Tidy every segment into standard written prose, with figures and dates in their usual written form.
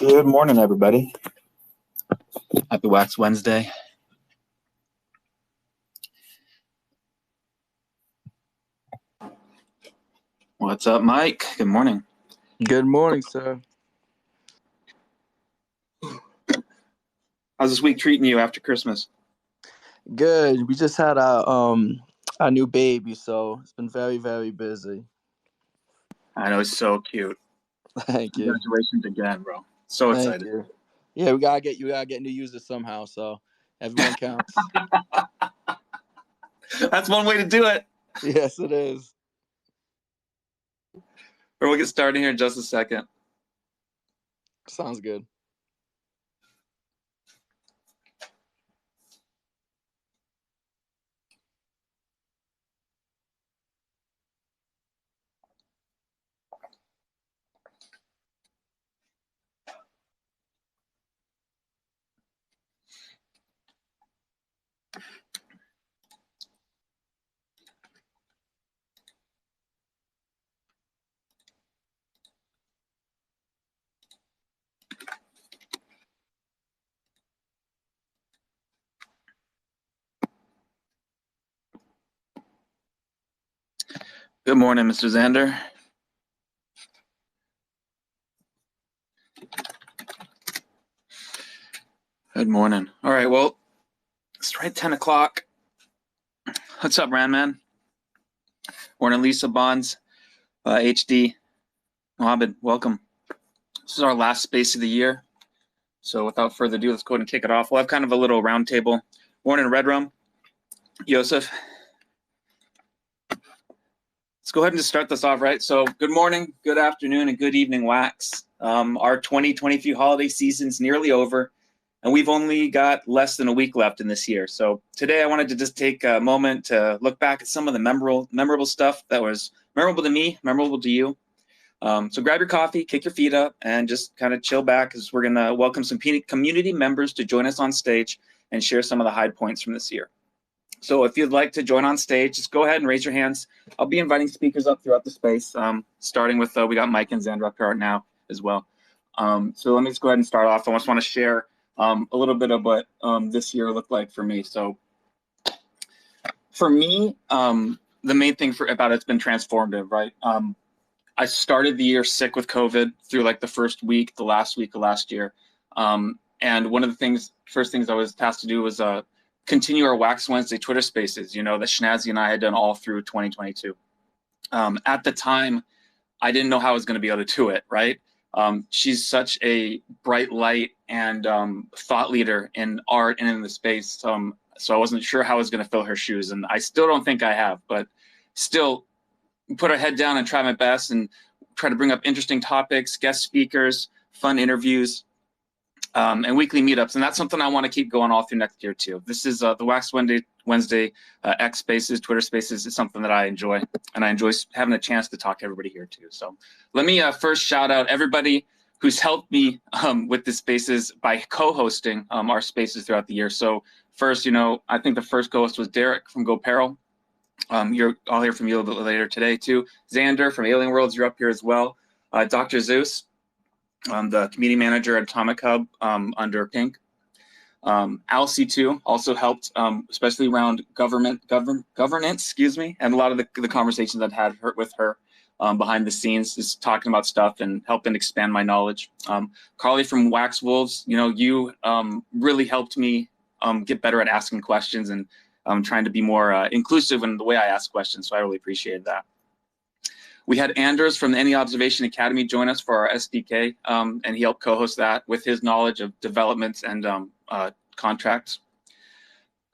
Good morning, everybody. Happy Wax Wednesday. What's up, Mike? Good morning. Good morning, sir. How's this week treating you after Christmas? Good. We just had our new baby, so it's been very, very busy. I know, it's so cute. Thank you. Congratulations again, bro. So Thank excited. you. Yeah, we gotta get new users somehow, so everyone counts. That's one way to do it. Yes, it is. We'll get started here in just a second. Sounds good. Good morning, Mr. Zander. Good morning. All right, well, it's right 10 o'clock. What's up, Ranman? Morning, Lisa Bonds, HD. Mohammed, welcome. This is our last space of the year. So without further ado, let's go ahead and kick it off. We'll have kind of a little round table. Morning, Red Rum. Yosef. Let's go ahead and just start this off, right? So good morning, good afternoon, and good evening, Wax. Our 2023 holiday season's nearly over, and we've only got less than a week left in this year. So today I wanted to just take a moment to look back at some of the memorable stuff that was memorable to me, memorable to you. So grab your coffee, kick your feet up, and just kind of chill back because we're going to welcome some community members to join us on stage and share some of the high points from this year. So if you'd like to join on stage, just go ahead and raise your hands. I'll be inviting speakers up throughout the space, starting with, we got Mike and Xander up here now as well. So let me just go ahead and start off. I just want to share a little bit of what this year looked like for me. So for me, the main thing about it's been transformative, right? I started the year sick with COVID through like the last week of last year. And one of the first things I was tasked to do was continue our Wax Wednesday Twitter spaces, that Schnazzy and I had done all through 2022. At the time, I didn't know how I was going to be able to do it, right? She's such a bright light and thought leader in art and in the space. So I wasn't sure how I was going to fill her shoes. And I still don't think I have, but still put our head down and try my best and try to bring up interesting topics, guest speakers, fun interviews, and weekly meetups. And that's something I want to keep going all through next year too. This is the Wax Wednesday X Spaces, Twitter Spaces is something that I enjoy, and I enjoy having a chance to talk to everybody here too. So let me first shout out everybody who's helped me with the spaces by co-hosting our spaces throughout the year. So first, I think the first co-host was Derek from Goparel. I'll hear from you a little bit later today too. Xander from Alien Worlds, you're up here as well. Dr. Zeus, the community manager at Atomic Hub under Pink. Alcy also helped, especially around governance, and a lot of the conversations I've had with her behind the scenes, just talking about stuff and helping expand my knowledge. Carly from Wax Wolves, you really helped me get better at asking questions and trying to be more inclusive in the way I ask questions, so I really appreciated that. We had Anders from the Any Observation Academy join us for our SDK, and he helped co-host that with his knowledge of developments and contracts.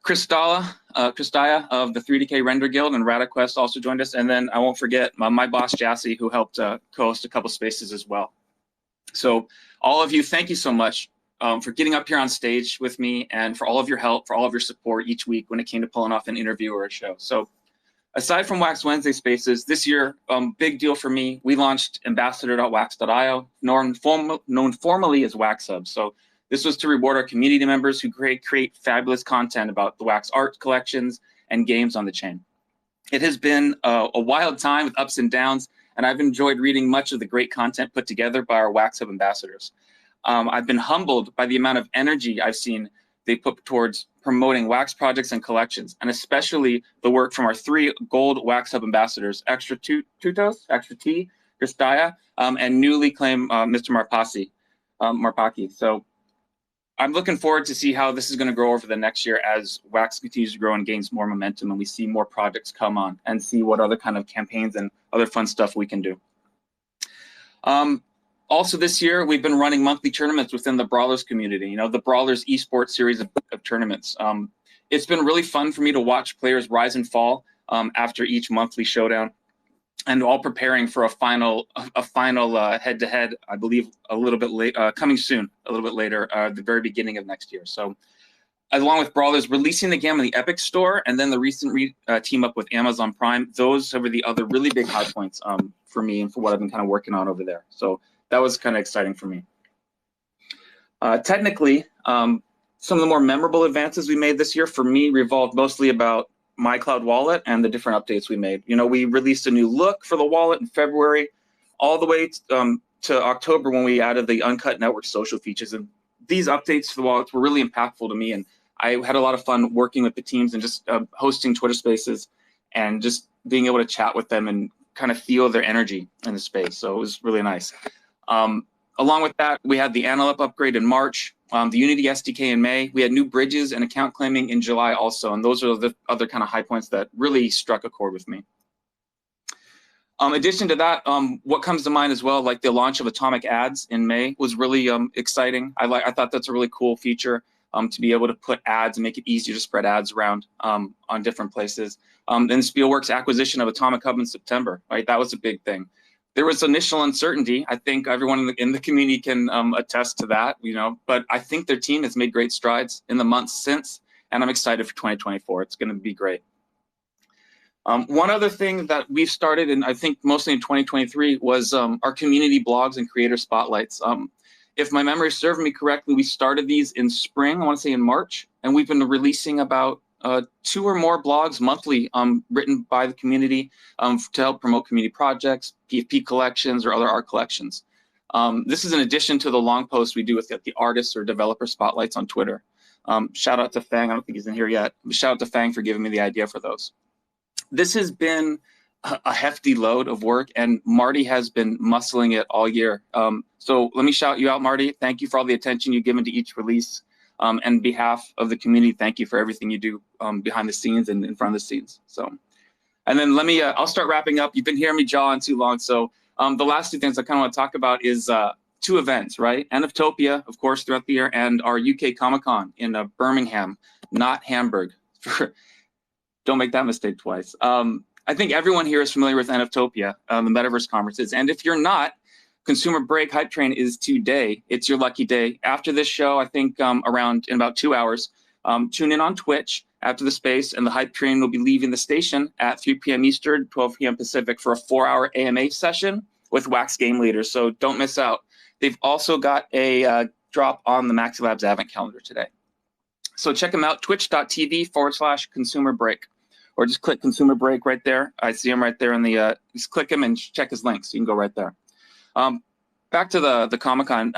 Kristaya of the 3DK Render Guild and RadaQuest also joined us, and then I won't forget my boss Jassy, who helped co-host a couple spaces as well. So all of you, thank you so much for getting up here on stage with me and for all of your help, for all of your support each week when it came to pulling off an interview or a show. So aside from Wax Wednesday Spaces, this year, big deal for me, we launched ambassador.wax.io, known formally as Wax Hub. So this was to reward our community members who create fabulous content about the Wax art collections and games on the chain. It has been a wild time with ups and downs, and I've enjoyed reading much of the great content put together by our Wax Hub ambassadors. I've been humbled by the amount of energy I've seen they put towards promoting wax projects and collections, and especially the work from our 3 gold Wax Hub ambassadors, Extra Tutos, Extra T, Kristaya, and newly claimed Mr. Marpaki. So I'm looking forward to see how this is going to grow over the next year as wax continues to grow and gains more momentum, and we see more projects come on and see what other kind of campaigns and other fun stuff we can do. Also this year, we've been running monthly tournaments within the Brawlers community, the Brawlers esports series of tournaments. It's been really fun for me to watch players rise and fall after each monthly showdown, and all preparing for a final head-to-head, I believe, a little bit late, coming soon, a little bit later, the very beginning of next year. So, along with Brawlers releasing the game on the Epic Store, and then the recent team up with Amazon Prime, those are the other really big high points for me and for what I've been kind of working on over there. So that was kind of exciting for me. Technically, some of the more memorable advances we made this year for me revolved mostly about my cloud wallet and the different updates we made. We released a new look for the wallet in February, all the way to October when we added the Uncut Network social features. And these updates for the wallets were really impactful to me. And I had a lot of fun working with the teams and just hosting Twitter Spaces and just being able to chat with them and kind of feel their energy in the space. So it was really nice. Along with that, we had the Antelope upgrade in March, the Unity SDK in May. We had new bridges and account claiming in July also, and those are the other kind of high points that really struck a chord with me. In addition to that, what comes to mind as well, like the launch of Atomic Ads in May, was really exciting. I thought that's a really cool feature to be able to put ads and make it easier to spread ads around on different places. Then Spielworks' acquisition of Atomic Hub in September, right? That was a big thing. There was initial uncertainty. I think everyone in the community can attest to that, but I think their team has made great strides in the months since, and I'm excited for 2024. It's going to be great. One other thing that we've started, and I think mostly in 2023, was our community blogs and creator spotlights. If my memory serves me correctly, we started these in spring, I want to say in March, and we've been releasing about 2 or more blogs monthly written by the community to help promote community projects, PFP collections, or other art collections. This is in addition to the long posts we do with the artists or developer spotlights on Twitter. Shout out to Fang. I don't think he's in here yet. But shout out to Fang for giving me the idea for those. This has been a hefty load of work, and Marty has been muscling it all year. So let me shout you out, Marty. Thank you for all the attention you've given to each release. And on behalf of the community, thank you for everything you do behind the scenes and in front of the scenes. So, and then I'll start wrapping up. You've been hearing me jaw on too long. So the last 2 things I kind of want to talk about is 2 events, right? Enoftopia, of course, throughout the year, and our UK Comic-Con in Birmingham, not Hamburg. Don't make that mistake twice. I think everyone here is familiar with Enoftopia, the Metaverse conferences. And if you're not, Consumer Break Hype Train is today. It's your lucky day. After this show, I think in about 2 hours, tune in on Twitch after the space, and the Hype Train will be leaving the station at 3 p.m. Eastern, 12 p.m. Pacific for a 4-hour AMA session with Wax Game Leaders. So don't miss out. They've also got a drop on the Maxi Labs Advent calendar today. So check them out, twitch.tv/Consumer Break. Or just click Consumer Break right there. I see him right there in the, just click him and check his links. You can go right there. Back to the Comic-Con,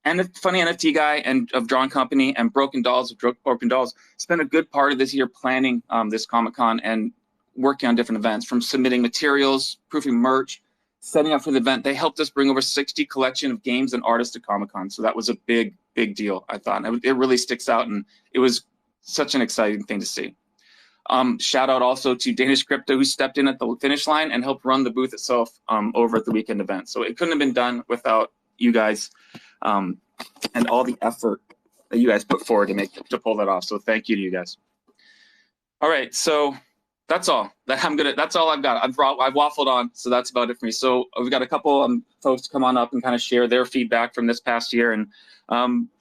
and funny NFT guy and of Drawn Company and Broken Dolls spent a good part of this year planning this Comic-Con and working on different events, from submitting materials, proofing merch, setting up for the event. They helped us bring over 60 collection of games and artists to Comic-Con. So that was a big deal, I thought. And it really sticks out, and it was such an exciting thing to see. Shout out also to Danish Crypto, who stepped in at the finish line and helped run the booth itself over at the weekend event. So it couldn't have been done without you guys and all the effort that you guys put forward to pull that off. So thank you to you guys. All right, so that's all. That's all I've got. I've waffled on, so that's about it for me. So we've got a couple folks come on up and kind of share their feedback from this past year, and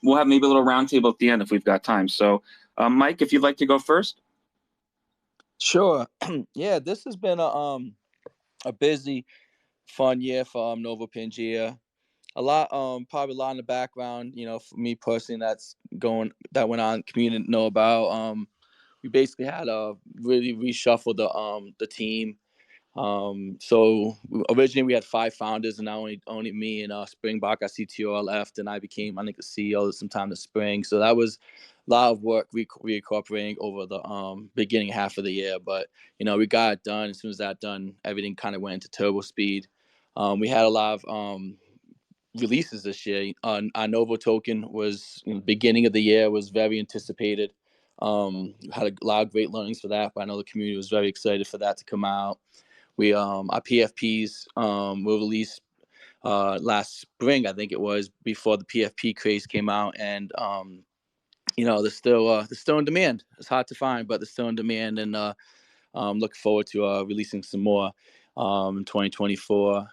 we'll have maybe a little roundtable at the end if we've got time. So Mike, if you'd like to go first. Sure. Yeah, this has been a busy, fun year for Nova Pangea. A lot, probably a lot in the background, for me personally, that went on, community know about. We basically had really reshuffled the team. So originally we had 5 founders, and now only me and Springbok, our CTO, are left, and I became, I think, the CEO sometime this spring. So that was a lot of work reincorporating over the beginning half of the year. But we got it done. As soon as that done, everything kind of went into turbo speed. We had a lot of releases this year. Our Novo token was beginning of the year, was very anticipated. Had a lot of great learnings for that, but I know the community was very excited for that to come out. We our PFPs were released last spring, I think it was, before the PFP craze came out, and they're still in demand. It's hard to find, but they're still in demand, and looking forward to releasing some more in 2024.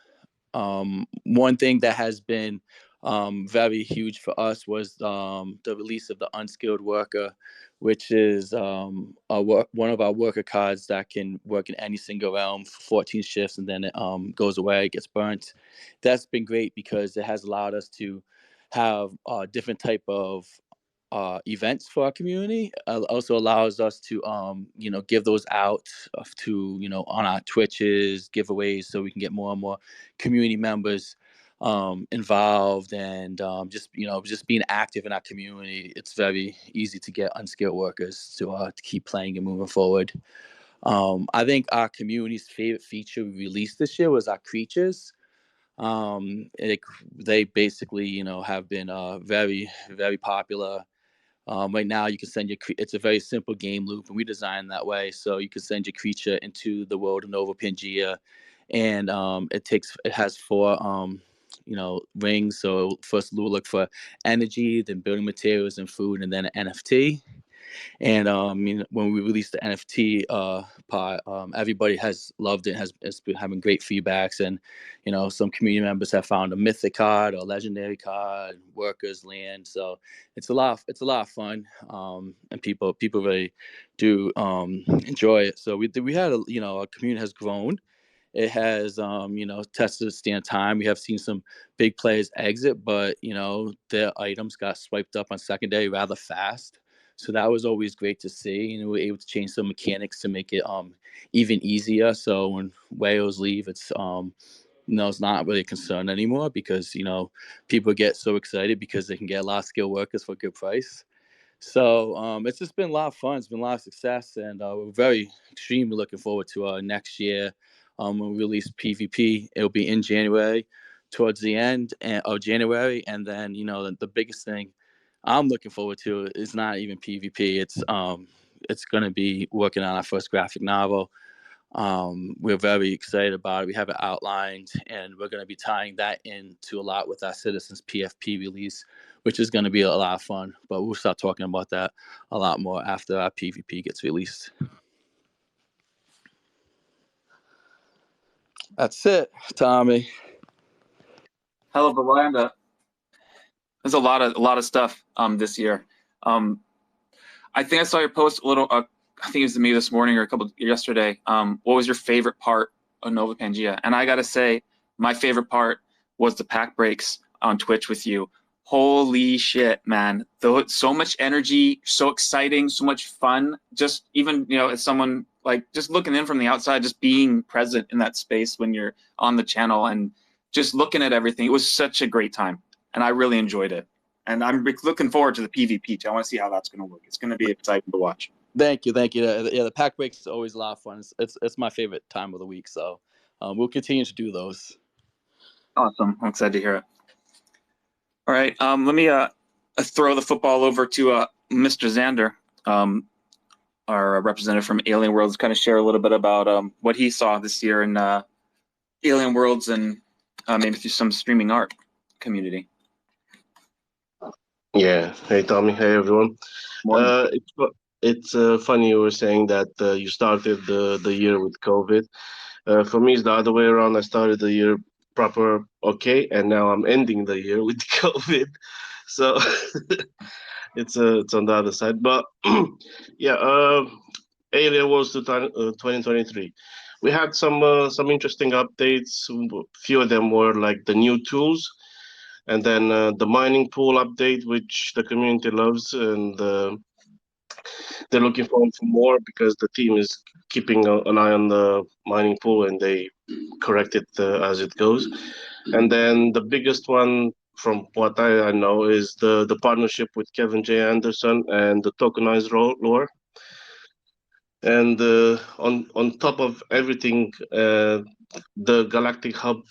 One thing that has been very huge for us was the release of the unskilled worker, which is one of our worker cards that can work in any single realm for 14 shifts, and then it goes away, gets burnt. That's been great because it has allowed us to have different type of events for our community. Also allows us to give those out to on our Twitches, giveaways, so we can get more and more community members involved, and just being active in our community. It's very easy to get unskilled workers to keep playing and moving forward. I think our community's favorite feature we released this year was our creatures. They basically have been very, very popular. Right now, you can send it's a very simple game loop, and we designed that way. So you can send your creature into the world of Nova Pangea, and it has 4 rings. So first we'll look for energy, then building materials and food, and then an NFT. And when we released the NFT part, everybody has loved it, has been having great feedbacks, and some community members have found a mythic card or legendary card, workers land. So it's a lot of fun, and people really do enjoy it. So we had our community has grown. It has, tested the stand time. We have seen some big players exit, but their items got swiped up on secondary rather fast. So that was always great to see. And we were able to change some mechanics to make it even easier. So when whales leave, it's it's not really a concern anymore, because people get so excited because they can get a lot of skilled workers for a good price. So it's just been a lot of fun. It's been a lot of success, and we're very extremely looking forward to next year. When we release PvP, it'll be in January, towards the end of January, and then the biggest thing I'm looking forward to is not even PvP. It's going to be working on our first graphic novel. We're very excited about it. We have it outlined, and we're going to be tying that into a lot with our Citizens PFP release, which is going to be a lot of fun. But we'll start talking about that a lot more after our PvP gets released. That's it, Tommy. Hell of a lineup. There's a lot of stuff this year. I think I saw your post a little. I think it was to me this morning or yesterday. What was your favorite part of Nova Pangea? And I gotta say, my favorite part was the pack breaks on Twitch with you. Holy shit, man! Though so much energy, so exciting, so much fun. Just even as someone like just looking in from the outside, just being present in that space when you're on the channel and just looking at everything. It was such a great time, and I really enjoyed it. And I'm looking forward to the PvP too. I want to see how that's going to work. It's going to be exciting to watch. Thank you. Yeah, the pack breaks is always a lot of fun. It's my favorite time of the week. So we'll continue to do those. Awesome. I'm excited to hear it. All right. Let me throw the football over to Mr. Zander, our representative from Alien Worlds, kind of share a little bit about what he saw this year in Alien Worlds and maybe through some streaming art community. Yeah. Hey, Tommy. Hey, everyone. It's funny you were saying that you started the year with COVID. For me, it's the other way around. I started the year proper okay, and now I'm ending the year with COVID. So it's on the other side. But yeah, Alien Wars 2023. We had some interesting updates. Few of them were like the new tools, and then the mining pool update, which the community loves, and they're looking for more because the team is keeping an eye on the mining pool and they correct it as it goes. And then the biggest one, from what I know, is the partnership with Kevin J. Anderson and the tokenized lore. And on top of everything, the Galactic Hub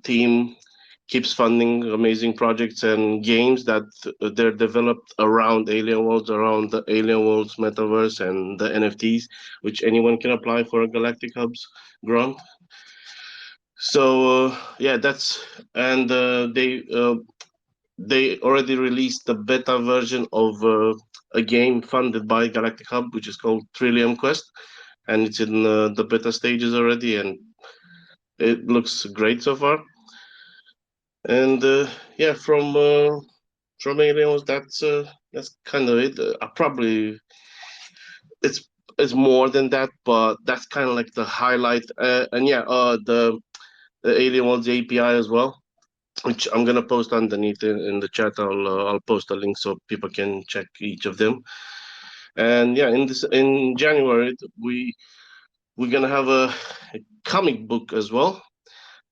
team keeps funding amazing projects and games that they're developed around Alien Worlds, around the Alien Worlds metaverse and the NFTs, which anyone can apply for a Galactic Hub's grant. So yeah, that's and they already released the beta version of a game funded by Galactic Hub, which is called Trillium Quest, and it's in the beta stages already, and it looks great so far. And yeah, from Aliens, that's kind of it. I probably it's it's more than that, but that's kind of like the highlight. And yeah, the Alien Worlds API as well, which I'm gonna post underneath in the chat. I'll post a link so people can check each of them. And yeah, in January we're gonna have a comic book as well.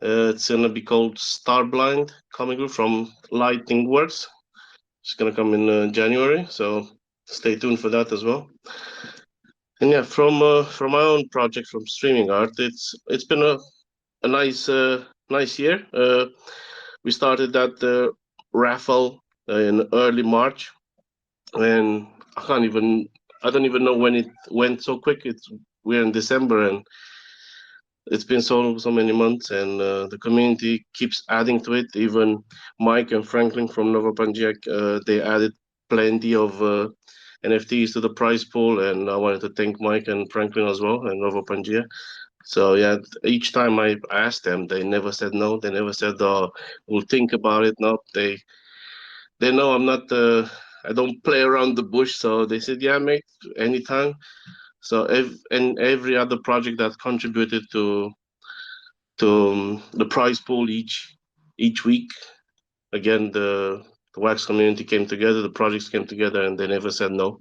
It's gonna be called Starblind comic book from Lightning Works. It's gonna come in January, so stay tuned for that as well. And yeah, from my own project from streaming art, it's been a nice year. We started that raffle in early March, and I don't even know when it went so quick. We're in December, and it's been so many months, and the community keeps adding to it. Even Mike and Franklin from Nova Pangaea, they added plenty of NFTs to the prize pool, and I wanted to thank Mike and Franklin as well, and Nova Pangaea. So yeah, each time I asked them, they never said no. They never said, "Oh, we'll think about it." No, they know I'm not. I don't play around the bush, so they said, "Yeah, mate, anytime." So and every other project that contributed to the prize pool each week, again the wax community came together, the projects came together, and they never said no.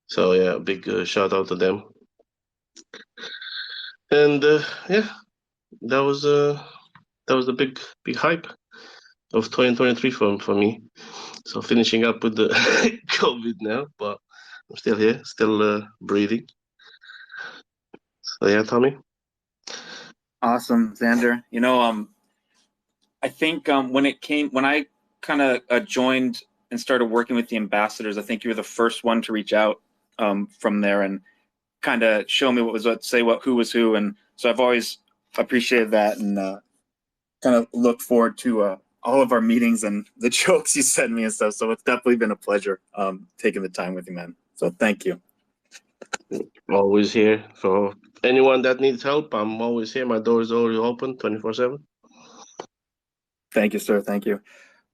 So yeah, big shout out to them. And yeah, that was the big hype of 2023 for me. So finishing up with the COVID now, but I'm still here, still breathing. So yeah, Tommy. Awesome, Xander. I think when I kind of joined and started working with the ambassadors, I think you were the first one to reach out from there and kind of show me what was what, say what, who was who. And so I've always appreciated that and kind of look forward to all of our meetings and the jokes you send me and stuff. So it's definitely been a pleasure taking the time with you, man. So thank you. Always here for anyone that needs help. I'm always here. My door is always open 24/7. Thank you, sir. Thank you.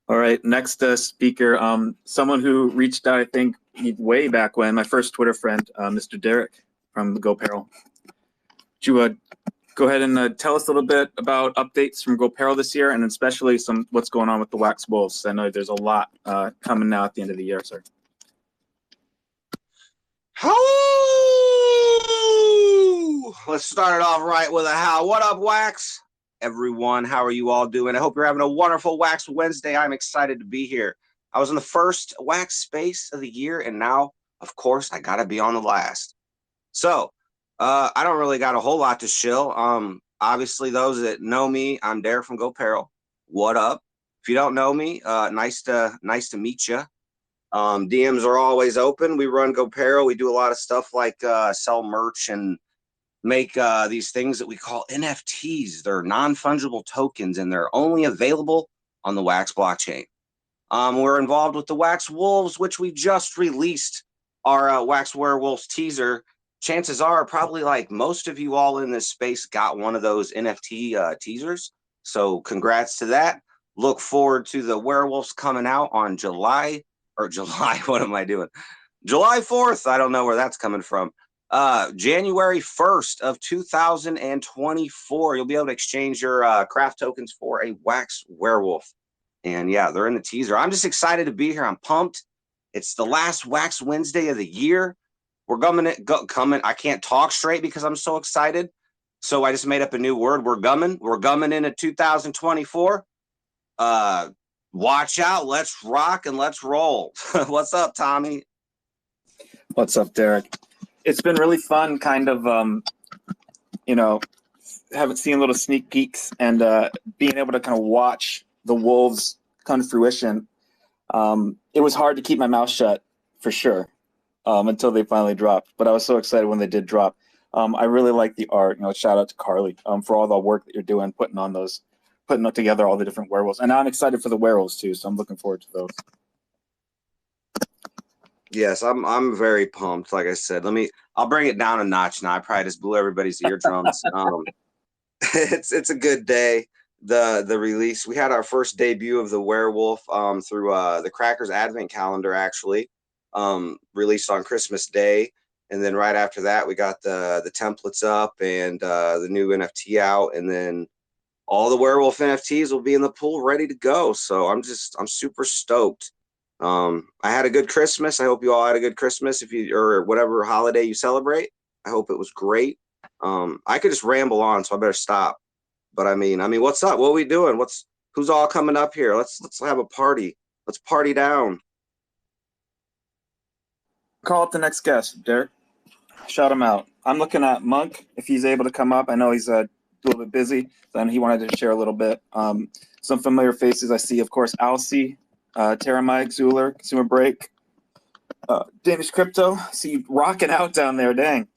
All right, next speaker, someone who reached out, I think, way back when, my first Twitter friend, Mr. Derek from Goparel. Would you go ahead and tell us a little bit about updates from Goparel this year, and especially what's going on with the Wax Wolves? I know there's a lot coming now at the end of the year, sir. Let's start it off right with a how. What up, Wax? Everyone, how are you all doing? I hope you're having a wonderful Wax Wednesday. I'm excited to be here. I was in the first Wax space of the year, and now, of course, I gotta be on the last. So, I don't really got a whole lot to shill. Obviously, those that know me, I'm Derek from Goparel. What up? If you don't know me, nice to meet you. DMs are always open. We run Goparel. We do a lot of stuff like sell merch and make these things that we call NFTs. They're non-fungible tokens, and they're only available on the Wax blockchain. We're involved with the Wax Wolves, which we just released our Wax Werewolves teaser. Chances are probably like most of you all in this space got one of those NFT teasers. So congrats to that. Look forward to the werewolves coming out on July, what am I doing? July 4th. I don't know where that's coming from. January 1st of 2024, you'll be able to exchange your craft tokens for a Wax Werewolf. And yeah, they're in the teaser. I'm just excited to be here. I'm pumped. It's the last Wax Wednesday of the year. We're coming. I can't talk straight because I'm so excited. So I just made up a new word. We're gumming. We're gumming into 2024. Watch out. Let's rock and let's roll. What's up, Tommy? What's up, Derek? It's been really fun, kind of, haven't seen little sneak peeks and being able to kind of watch the Wolves come to fruition. It was hard to keep my mouth shut, for sure, until they finally dropped. But I was so excited when they did drop. I really like the art. Shout out to Carly for all the work that you're doing, putting together all the different werewolves. And I'm excited for the werewolves too, so I'm looking forward to those. Yes, I'm very pumped. Like I said, I'll bring it down a notch now. I probably just blew everybody's eardrums. It's a good day. The release, we had our first debut of the werewolf through the Crackers Advent Calendar, actually, released on Christmas Day, and then right after that we got the templates up and the new NFT out, and then all the werewolf NFTs will be in the pool ready to go. So I'm super stoked. I had a good Christmas. I hope you all had a good Christmas, or whatever holiday you celebrate. I hope it was great. I could just ramble on, so I better stop. But I mean, what's up? What are we doing? Who's all coming up here? Let's have a party. Let's party down. Call up the next guest, Derek. Shout him out. I'm looking at Monk, if he's able to come up. I know he's a little bit busy, then he wanted to share a little bit. Some familiar faces I see, of course, Alcy, Terramike, Zuler, Consumer Break, Danish Crypto. See you rocking out down there, dang.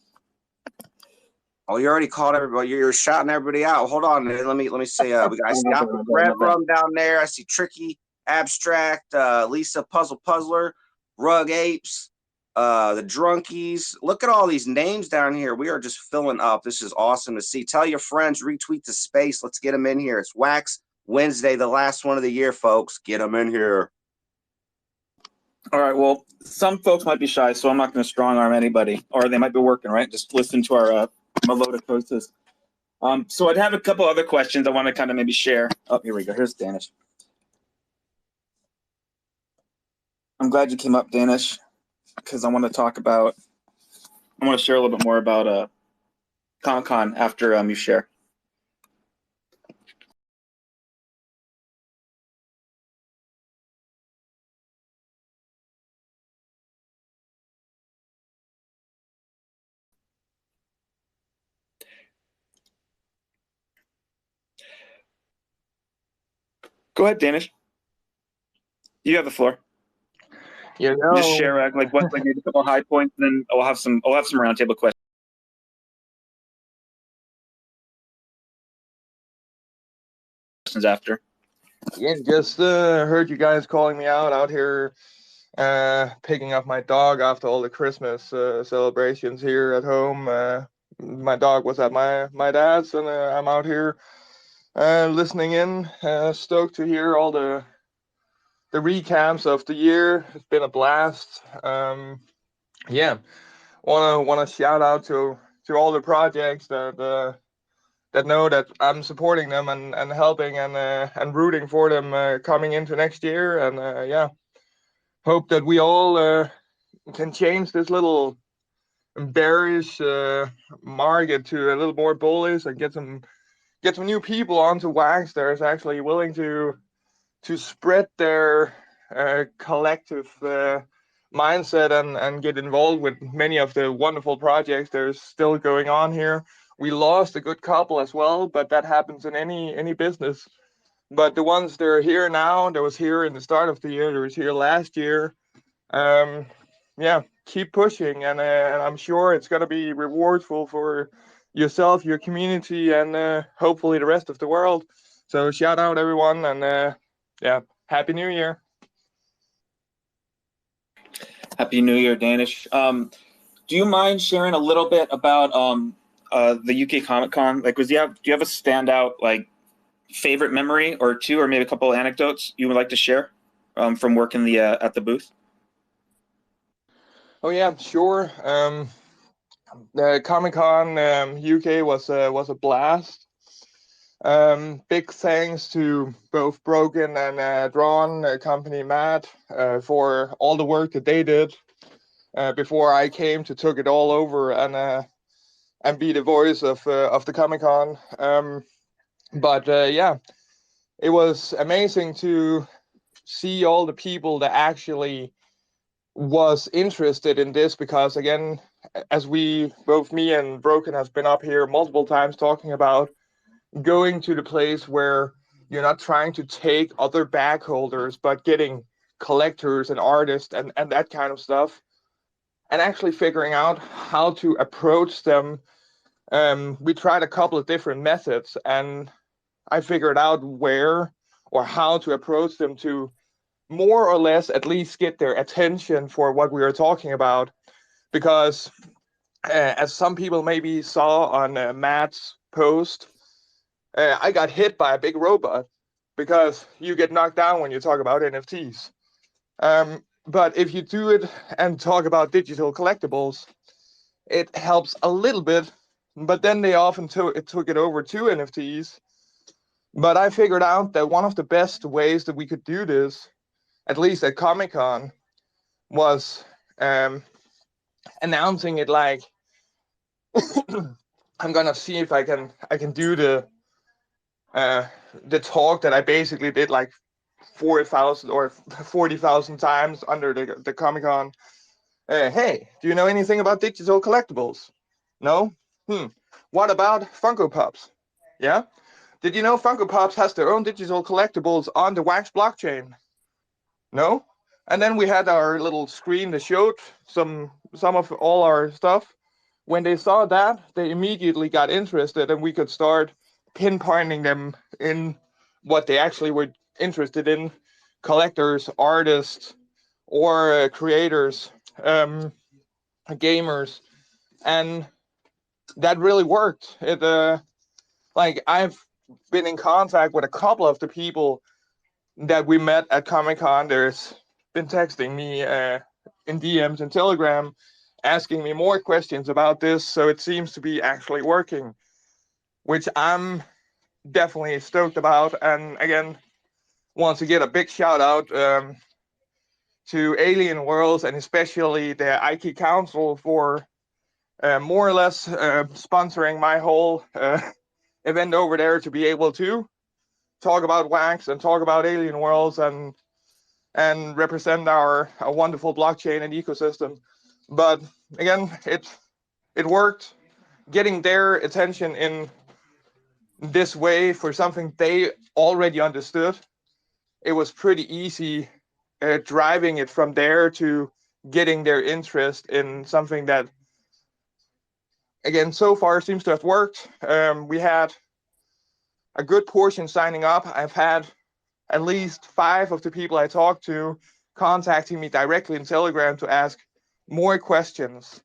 Oh, you already called everybody. You're shouting everybody out. Hold on, man. Let me say. I see Red Rum down there. I see Tricky, Abstract, Lisa, Puzzler, Rug Apes, the Drunkies. Look at all these names down here. We are just filling up. This is awesome to see. Tell your friends. Retweet the space. Let's get them in here. It's Wax Wednesday, the last one of the year, folks. Get them in here. All right. Well, some folks might be shy, so I'm not going to strong arm anybody, or they might be working, right? Just listen to our Melodicosis. So I'd have a couple other questions I want to kind of maybe share. Oh, here we go. Here's Danish. I'm glad you came up, Danish, because I want to share a little bit more about Comic-Con after you share. Go ahead, Danish. You have the floor. Just share maybe a couple high points, and then I'll have some roundtable questions after. Yeah, just heard you guys calling me out here, picking up my dog after all the Christmas celebrations here at home. My dog was at my dad's, and I'm out here listening in. Stoked to hear all the recaps of the year. It's been a blast. Yeah, wanna shout out to all the projects that know that I'm supporting them and helping and rooting for them coming into next year. And yeah, hope that we all can change this little bearish market to a little more bullish and get some new people onto Wax that is actually willing to spread their collective mindset and get involved with many of the wonderful projects that are still going on here. We lost a good couple as well, but that happens in any business. But the ones that are here now, that was here in the start of the year, that was here last year, yeah, keep pushing, and I'm sure it's going to be rewardful for yourself, your community, and hopefully the rest of the world. So shout out everyone, and yeah, Happy New Year. Happy New Year, Danish. Do you mind sharing a little bit about the UK Comic Con? Like, do you have a standout favorite memory or two, or maybe a couple of anecdotes you would like to share from working at the booth? Oh yeah, sure. The Comic Con UK was a blast. Big thanks to both Broken and Drawn, company Matt, for all the work that they did before I came to took it all over and be the voice of the Comic Con. But yeah, it was amazing to see all the people that actually was interested in this, because again, as we both me and Broken has been up here multiple times talking about, going to the place where you're not trying to take other bag holders, but getting collectors and artists and that kind of stuff, and actually figuring out how to approach them. We tried a couple of different methods, and I figured out where or how to approach them to more or less at least get their attention for what we were talking about. Because as some people maybe saw on Matt's post, I got hit by a big robot, because you get knocked down when you talk about NFTs. But if you do it and talk about digital collectibles, it helps a little bit. But then they often took it over to NFTs. But I figured out that one of the best ways that we could do this, at least at Comic Con, was announcing it like I'm gonna see if I can do the talk that I basically did like 4,000 or 40,000 times under the Comic Con. Hey, do you know anything about digital collectibles? No? What about Funko Pops? Yeah? Did you know Funko Pops has their own digital collectibles on the Wax blockchain? No? And then we had our little screen that showed some of all our stuff. When they saw that, they immediately got interested, and we could start pinpointing them in what they actually were interested in: collectors, artists, or creators, gamers. And that really worked. It like I've been in contact with a couple of the people that we met at Comic Con. There's been texting me in DMs and Telegram, asking me more questions about this. So it seems to be actually working, which I'm definitely stoked about. And again, want to get a big shout out to Alien Worlds, and especially the Ike Council, for more or less sponsoring my whole event over there, to be able to talk about Wax and talk about Alien Worlds and represent our wonderful blockchain and ecosystem. But again, it worked. Getting their attention in this way for something they already understood, it was pretty easy driving it from there to getting their interest in something that, again, so far seems to have worked. We had a good portion signing up. I've had at least 5 of the people I talked to contacting me directly in Telegram to ask more questions.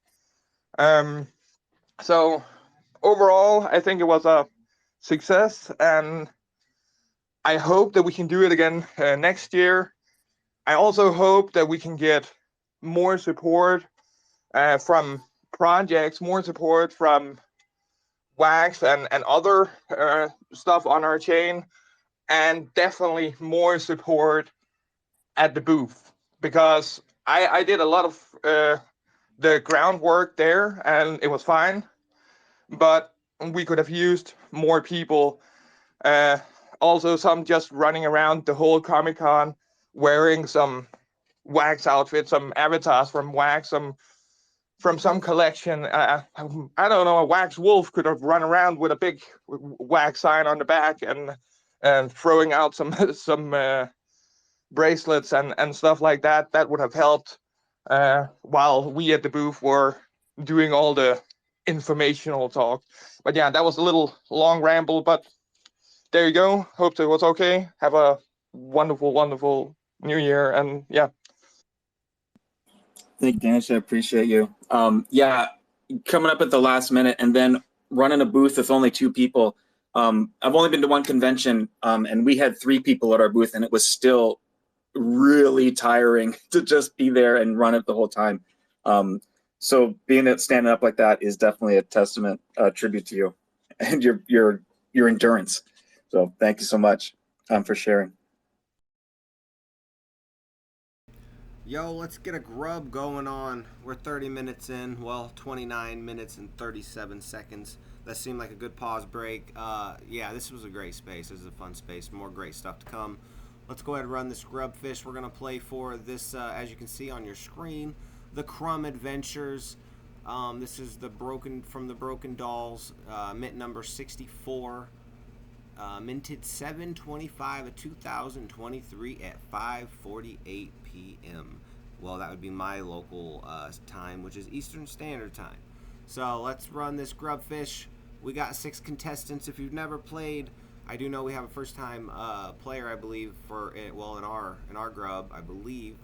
So overall, I think it was a success, and I hope that we can do it again next year. I also hope that we can get more support from projects, more support from Wax and other stuff on our chain, and definitely more support at the booth, because I did a lot of the groundwork there, and it was fine, but we could have used more people. Also, some just running around the whole Comic Con wearing some Wax outfits, some avatars from Wax, from some collection. I don't know, a Wax wolf could have run around with a big Wax sign on the back and throwing out some bracelets and stuff like that. That would have helped while we at the booth were doing all the informational talk. But yeah, that was a little long ramble, but there you go. Hope it was okay. Have a wonderful, wonderful new year. And yeah. Thank you, Danish. I appreciate you. Yeah, coming up at the last minute and then running a booth with only 2 people. I've only been to one convention, and we had 3 people at our booth, and it was still really tiring to just be there and run it the whole time. So being that standing up like that is definitely a testament, tribute to you and your endurance. So thank you so much for sharing. Yo, let's get a grub going on. We're 30 minutes in. Well, 29 minutes and 37 seconds. That seemed like a good pause break. Yeah, this was a great space. This is a fun space. More great stuff to come. Let's go ahead and run this grub fish. We're going to play for this, as you can see on your screen, the Crumb Adventures. This is the from the Broken Dolls, mint number 64. Minted 7/25 of 2023 at 5:48 p.m. Well, that would be my local time, which is Eastern Standard Time. So let's run this grub fish. We got 6 contestants. If you've never played, I do know we have a first-time player, I believe, for it. Well, in our grub, I believe.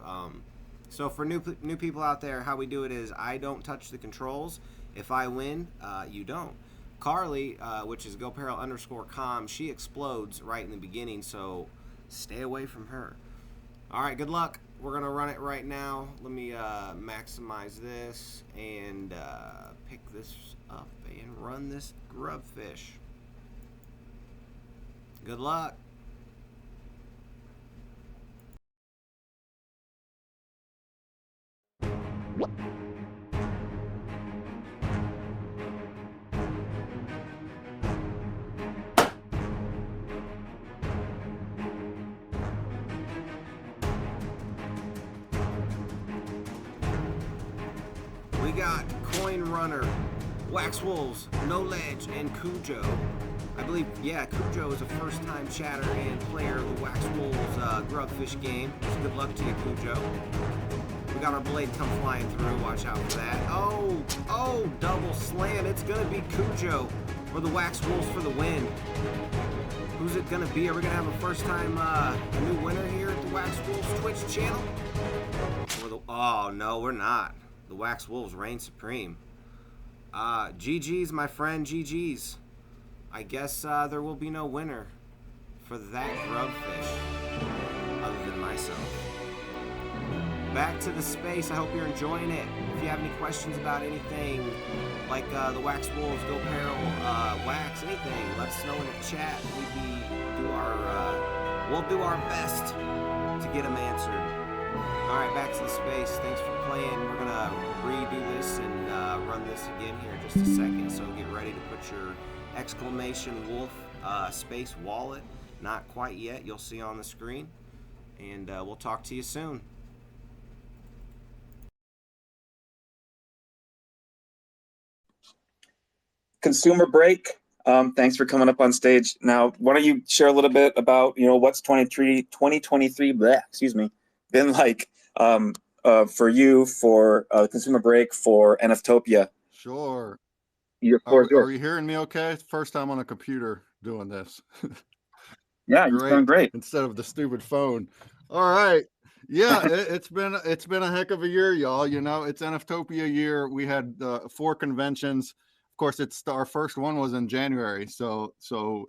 So for new people out there, how we do it is I don't touch the controls. If I win, you don't. Carly, which is Goparel_com, she explodes right in the beginning, so stay away from her. All right, good luck. We're going to run it right now. Let me maximize this and pick this up and run this grub fish. Good luck. We got Coin Runner, Wax Wolves, No Ledge, and Cujo. I believe, yeah, Cujo is a first-time chatter and player of the Wax Wolves Grubfish game. So good luck to you, Cujo. We got our blade come flying through. Watch out for that. Oh, double slam. It's going to be Cujo or the Wax Wolves for the win. Who's it going to be? Are we going to have a first-time a new winner here at the Wax Wolves Twitch channel? Oh, no, we're not. The Wax Wolves reign supreme. GG's, my friend, GG's. I guess there will be no winner for that grubfish other than myself. Back to the space. I hope you're enjoying it. If you have any questions about anything, like the Wax Wolves, Goparel, Wax, anything, let us know in the chat. We'll do our best to get them answered. All right, back to the space. Thanks for playing. We're going to redo this and run this again here in just a second. So get ready to put your exclamation wolf space wallet. Not quite yet. You'll see on the screen. And we'll talk to you soon. Consumer break. Thanks for coming up on stage. Now, why don't you share a little bit about, what's 2023 been like for you, for consumer break, for NFTopia? Sure. Are you hearing me okay? It's the first time on a computer doing this. Yeah, you're doing great. Instead of the stupid phone. All right. Yeah, it's been a heck of a year, y'all. It's NFTopia year. We had 4 conventions. Of course, our first one was in January. So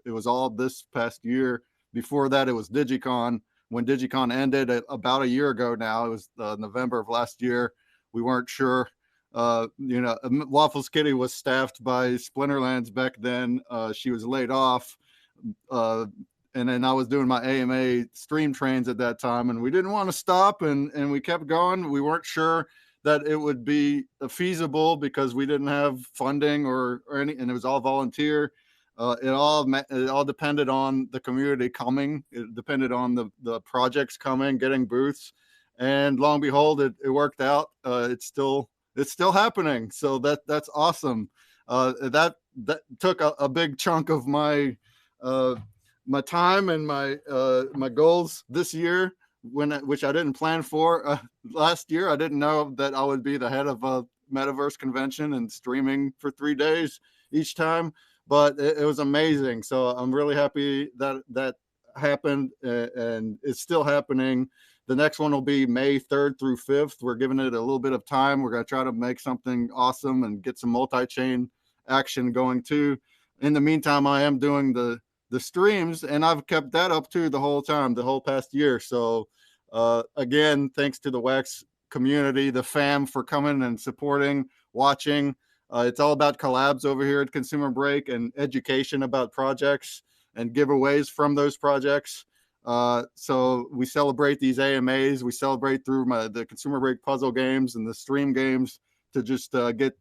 it was all this past year. Before that, it was DigiCon. When DigiCon ended about a year ago now, it was November of last year. We weren't sure. Waffles Kitty was staffed by Splinterlands back then. She was laid off. And then I was doing my AMA stream trains at that time, and we didn't want to stop, and we kept going. We weren't sure that it would be feasible because we didn't have funding or any, and it was all volunteer. It all depended on the community coming. It depended on the projects coming, getting booths, and lo and behold, it worked out. It's still happening. So that's awesome. That took a big chunk of my time and my goals this year, which I didn't plan for. Last year, I didn't know that I would be the head of a metaverse convention and streaming for 3 days each time. But it was amazing. So I'm really happy that happened, and it's still happening. The next one will be May 3rd through 5th. We're giving it a little bit of time. We're going to try to make something awesome and get some multi-chain action going too. In the meantime, I am doing the streams, and I've kept that up too the whole time, the whole past year. So again, thanks to the Wax community, the fam, for coming and supporting, watching. It's all about collabs over here at Consumer Break and education about projects and giveaways from those projects. So we celebrate these AMAs. We celebrate through the consumer break puzzle games and the stream games to just get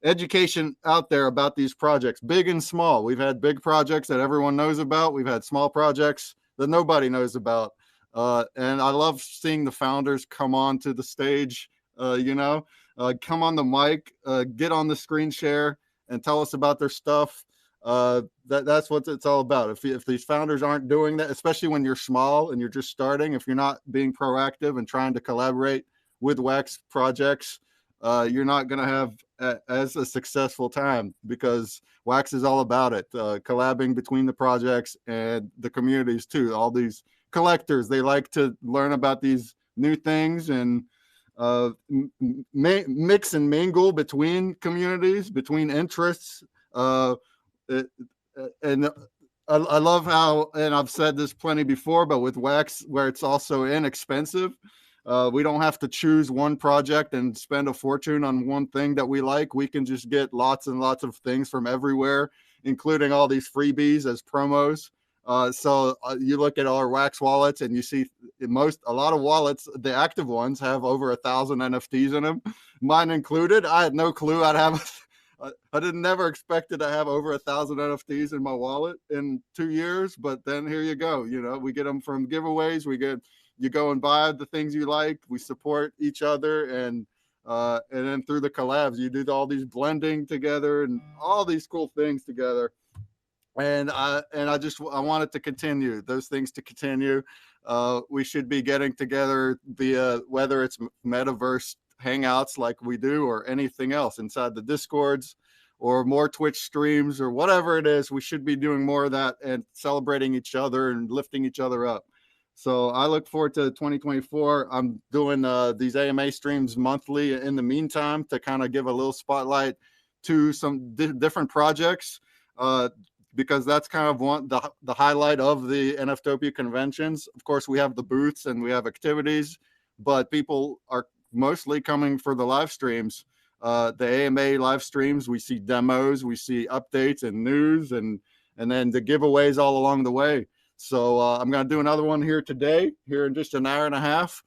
education out there about these projects, big and small. We've had big projects that everyone knows about. We've had small projects that nobody knows about. And I love seeing the founders come on to the stage, come on the mic, get on the screen share and tell us about their stuff. That's what it's all about. If these founders aren't doing that, especially when you're small and you're just starting, if you're not being proactive and trying to collaborate with Wax projects, you're not going to have as a successful time, because Wax is all about it, collabing between the projects and the communities too. All these collectors, they like to learn about these new things and mix and mingle between communities, between interests. And I love how, and I've said this plenty before, but with Wax, where it's also inexpensive, we don't have to choose one project and spend a fortune on one thing that we like. We can just get lots and lots of things from everywhere, including all these freebies as promos. So you look at our Wax wallets and you see a lot of wallets, the active ones, have over 1,000 NFTs in them, mine included. I had no clue I'd have. I didn't never expected to have over 1,000 NFTs in my wallet in 2 years, but then here you go. We get them from giveaways. You go and buy the things you like. We support each other, and then through the collabs, you do all these blending together and all these cool things together. And I want it to continue. Those things to continue. We should be getting together via, whether it's metaverse hangouts like we do, or anything else inside the Discords, or more Twitch streams, or whatever it is. We should be doing more of that and celebrating each other and lifting each other up. So I look forward to 2024. I'm doing these AMA streams monthly in the meantime to kind of give a little spotlight to some different projects, because that's kind of the highlight of the NFTopia conventions. Of course, we have the booths and we have activities, but people are mostly coming for the live streams. The AMA live streams, we see demos, we see updates and news, and then the giveaways all along the way. So I'm going to do another one here today, here in just an hour and a half.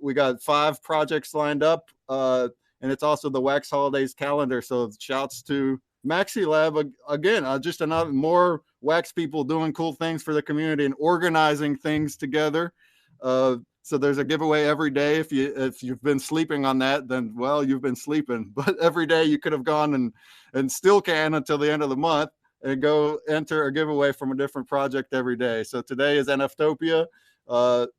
We got 5 projects lined up, and it's also the Wax Holidays calendar. So shouts to Maxi Lab again, just another more Wax people doing cool things for the community and organizing things together. So there's a giveaway every day. If you've been sleeping on that, then well, you've been sleeping. But every day you could have gone and still can until the end of the month and go enter a giveaway from a different project every day. So today is NFTopia.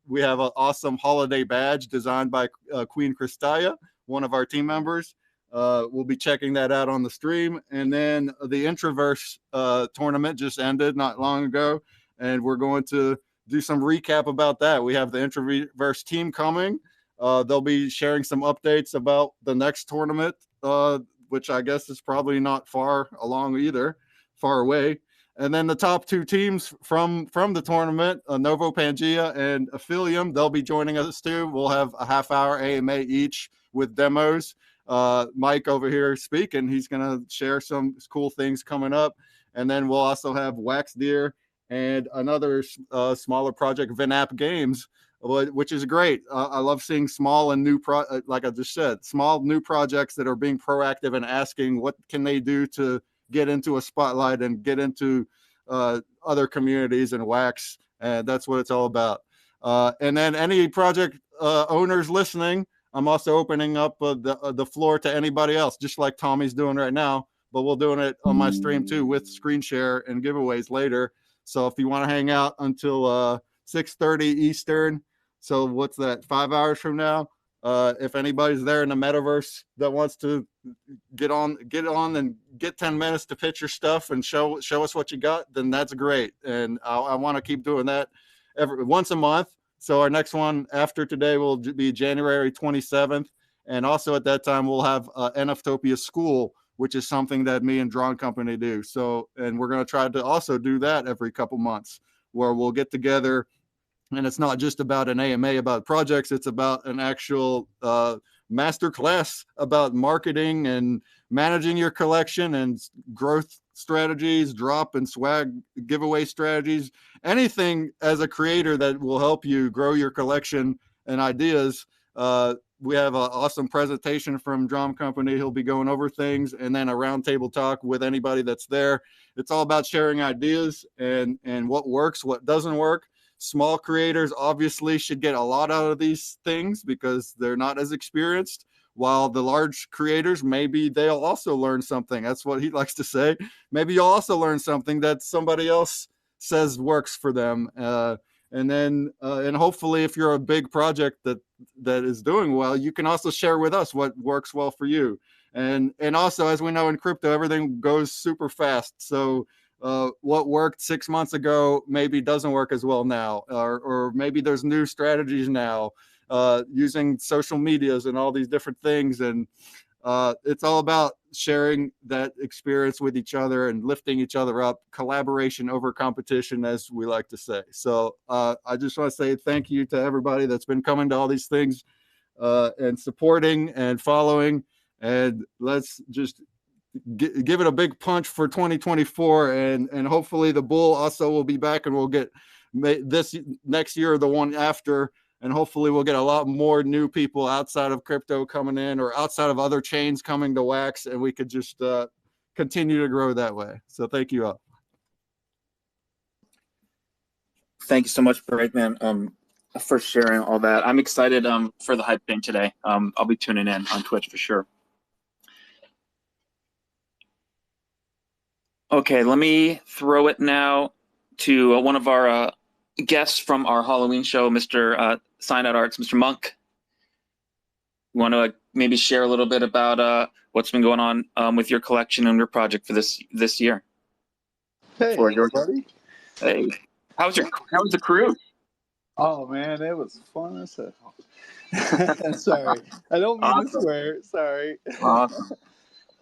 We have an awesome holiday badge designed by Queen Christaya, one of our team members. We'll be checking that out on the stream. And then the Introverse tournament just ended not long ago, and we're going to do some recap about that. We have the Introverse team coming. They'll be sharing some updates about the next tournament, which I guess is probably not far along either, far away. And then the top 2 teams from the tournament, Novo Pangea and Aphelium, they'll be joining us too. We'll have a half-hour AMA each with demos. Mike over here speaking, he's going to share some cool things coming up. And then we'll also have Wax Deer and another smaller project, Vinap Games, which is great. I love seeing small and new, like I just said, small new projects that are being proactive and asking what can they do to get into a spotlight and get into other communities and Wax. And that's what it's all about. And then any project owners listening, I'm also opening up the floor to anybody else, just like Tommy's doing right now, but we'll doing it on my stream too with screen share and giveaways later. So if you want to hang out until 6:30 Eastern, so what's that, 5 hours from now? If anybody's there in the metaverse that wants to get on and get 10 minutes to pitch your stuff and show us what you got, then that's great. And I want to keep doing that once a month. So our next one after today will be January 27th. And also at that time, we'll have NFTopia School, which is something that me and Drawn Company do. So, and we're going to try to also do that every couple months, where we'll get together, and it's not just about an AMA about projects, it's about an actual master class about marketing and managing your collection and growth strategies, drop and swag giveaway strategies, anything as a creator that will help you grow your collection and ideas. We have an awesome presentation from Drum Company. He'll be going over things, and then a roundtable talk with anybody that's there. It's all about sharing ideas and what works, what doesn't work. Small creators obviously should get a lot out of these things because they're not as experienced, while the large creators, maybe they'll also learn something. That's what he likes to say. Maybe you'll also learn something that somebody else says works for them. And hopefully if you're a big project that is doing well, you can also share with us what works well for you. And also, as we know in crypto, everything goes super fast. So what worked 6 months ago maybe doesn't work as well now, or maybe there's new strategies now using social medias and all these different things. And it's all about sharing that experience with each other and lifting each other up, collaboration over competition, as we like to say. So I just want to say thank you to everybody that's been coming to all these things and supporting and following. And let's just give it a big punch for 2024. And hopefully the bull also will be back, and we'll get this next year or the one after. And hopefully we'll get a lot more new people outside of crypto coming in, or outside of other chains coming to Wax, and we could just continue to grow that way. So thank you all. Thank you so much, Breakman, for sharing all that. I'm excited for the hype thing today. I'll be tuning in on Twitch for sure. Okay, let me throw it now to one of our guests from our Halloween show, Mr. Sign Out Arts, Mr. Monk. You want to maybe share a little bit about what's been going on with your collection and your project for this year? Hey, buddy. Hey, how was the cruise? Oh man, it was fun as hell. Sorry, I don't mean to swear. Sorry. Awesome.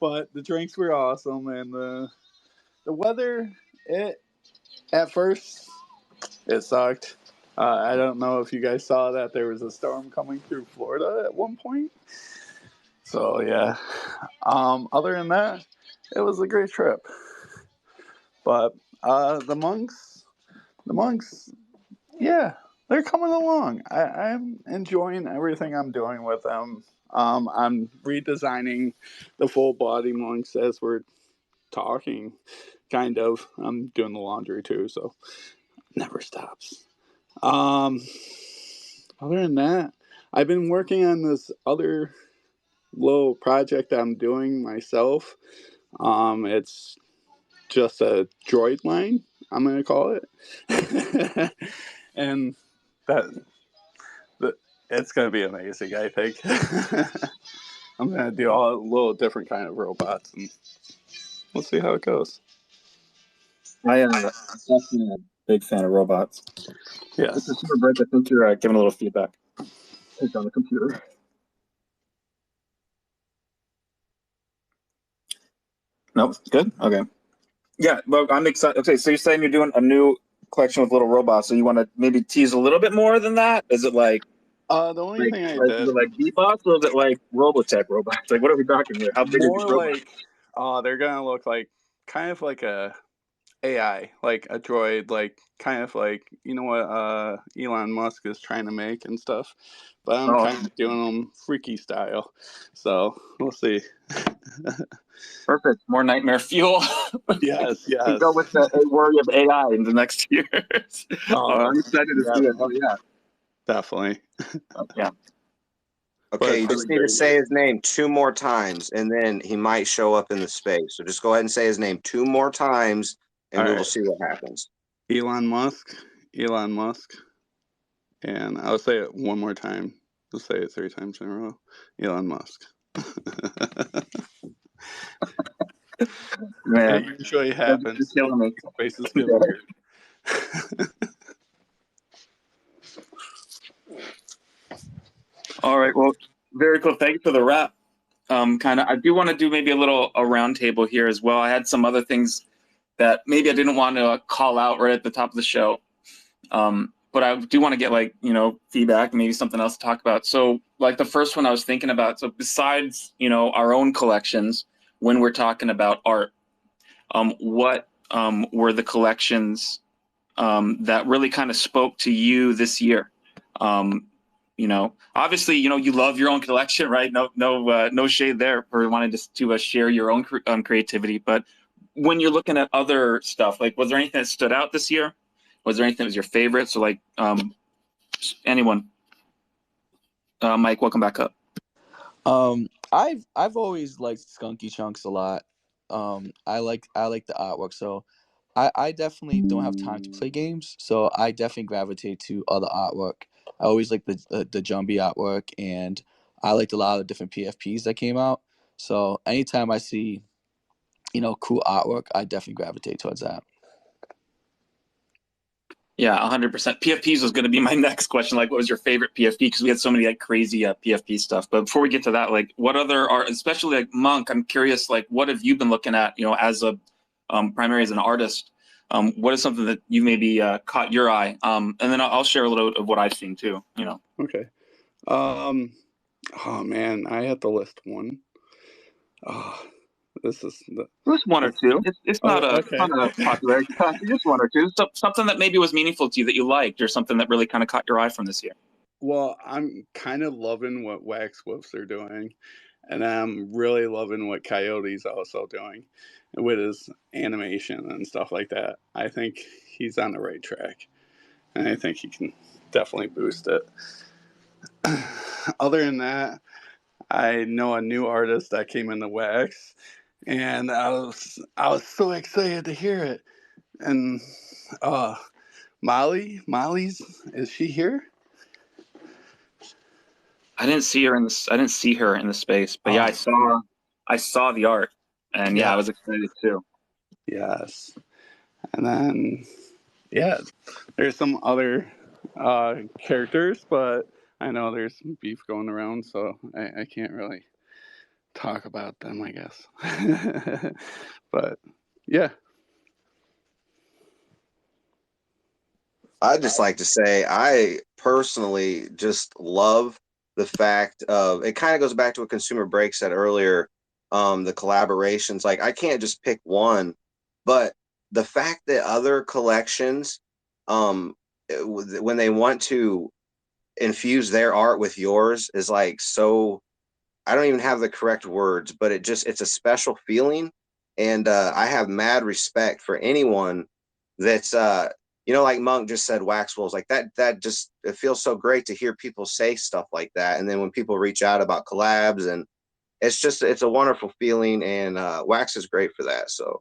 But the drinks were awesome, and the weather. At first it sucked. I don't know if you guys saw that there was a storm coming through Florida at one point. So yeah. Other than that, it was a great trip. But the monks, yeah, they're coming along. I'm enjoying everything I'm doing with them. I'm redesigning the full body monks as we're talking, kind of. I'm doing the laundry too, so never stops. Other than that, I've been working on this other little project I'm doing myself. It's just a droid line, I'm gonna call it. And it's gonna be amazing, I think. I'm gonna do all a little different kind of robots, and we'll see how it goes. I am definitely a big fan of robots. Yes. This is super bright. I think you're giving a little feedback. It's on the computer. Nope. Good. Okay. Yeah. Well, I'm excited. Okay. So you're saying you're doing a new collection with little robots. So you want to maybe tease a little bit more than that? Is it like the only thing I did, is it like Bebots, or is it like Robotech robots? Like, what are we talking here? How big are these robots? Like, they're gonna look like kind of like a AI, like a droid, like kind of like, you know what Elon Musk is trying to make and stuff. But I'm kind of doing them freaky style. So we'll see. Perfect. More nightmare fuel. Yes. We go with the worry of AI in the next years. I'm excited to see it. Oh yeah. Definitely. Yeah. Okay, you just need to say his name 2 more times, and then he might show up in the space. So just go ahead and say his name 2 more times, and we will see what happens. Elon Musk. And I'll say it one more time. I'll say it 3 times in a row. Elon Musk. Man, it usually happens. Killing me. Faces get weird. All right. Well, very cool. Thank you for the wrap. I do want to do maybe a round table here as well. I had some other things that maybe I didn't want to call out right at the top of the show. But I do want to get feedback, maybe something else to talk about. So like the first one I was thinking about, so besides, our own collections, when we're talking about art, what were the collections that really kind of spoke to you this year? Obviously, you love your own collection, right? No shade there for wanting to share your own creativity. But when you're looking at other stuff, like, was there anything that stood out this year? Was there anything that was your favorite? So, like, anyone? Mike, welcome back up. I've always liked Skunky Chunks a lot. I like the artwork, so I definitely don't have time to play games, so I definitely gravitate to other artwork. I always like the Jumbie artwork, and I liked a lot of different PFPs that came out. So anytime I see, cool artwork, I definitely gravitate towards that. Yeah, 100%. PFPs was going to be my next question. Like, what was your favorite PFP? Because we had so many like crazy PFP stuff. But before we get to that, like, what other art, especially like Monk, I'm curious, like, what have you been looking at, as a primary as an artist? What is something that you maybe caught your eye? And then I'll share a little of what I've seen too. Okay. Oh man, I have to list one. Oh, this is just one or two. It's not okay. not a popular contest. Just one or two. So, something that maybe was meaningful to you that you liked, or something that really kind of caught your eye from this year. Well, I'm kind of loving what Wax Wolves are doing, and I'm really loving what Coyote's also doing with his animation and stuff like that. I think he's on the right track, and I think he can definitely boost it. Other than that, I know a new artist that came into Wax, and I was so excited to hear it. And Molly's, is she here? I didn't see her in this. I didn't see her in the space, but yeah, I saw the art, and yeah, I was excited too. Yes, and then there's some other characters, but I know there's some beef going around, so I can't really talk about them, I guess. But yeah. I'd just like to say I personally just love the fact of it. Kind of goes back to what Consumer Break said earlier, the collaborations. Like, I can't just pick one, but the fact that other collections, when they want to infuse their art with yours, is like, so I don't even have the correct words, but it's a special feeling. And I have mad respect for anyone that's like Monk just said, Wax Wolves, like that just, it feels so great to hear people say stuff like that. And then when people reach out about collabs, and it's a wonderful feeling, and Wax is great for that. So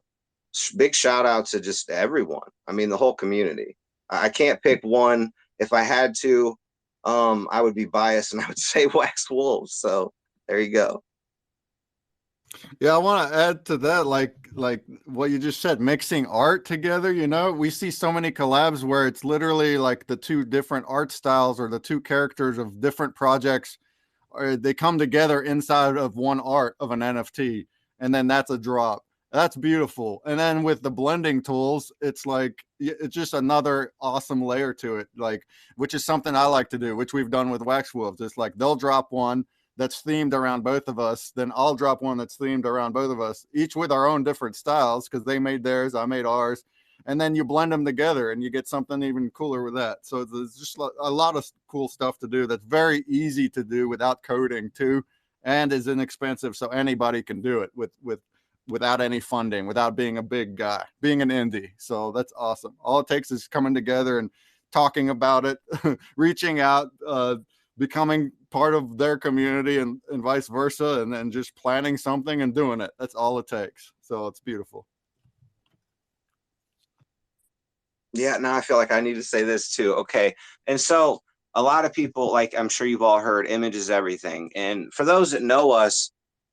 big shout out to just everyone. I mean, the whole community. I can't pick one. If I had to, I would be biased and I would say Wax Wolves. So there you go. Yeah, I want to add to that, like what you just said, mixing art together. We see so many collabs where it's literally like the two different art styles or the two characters of different projects, or they come together inside of one art of an NFT, and then that's a drop. That's beautiful. And then with the blending tools, it's like it's just another awesome layer to it, like, which is something I like to do, which we've done with Wax Wolves. It's like they'll drop one that's themed around both of us, then I'll drop one that's themed around both of us, each with our own different styles, because they made theirs, I made ours, and then you blend them together and you get something even cooler with that. So there's just a lot of cool stuff to do that's very easy to do without coding too, and is inexpensive, so anybody can do it without any funding, without being a big guy, being an indie. So that's awesome. All it takes is coming together and talking about it, reaching out, becoming part of their community, and vice versa, and then just planning something and doing it. That's all it takes. So it's beautiful. Yeah, now I feel like I need to say this too. Okay. And so a lot of people, like, I'm sure you've all heard, image is everything. And for those that know us,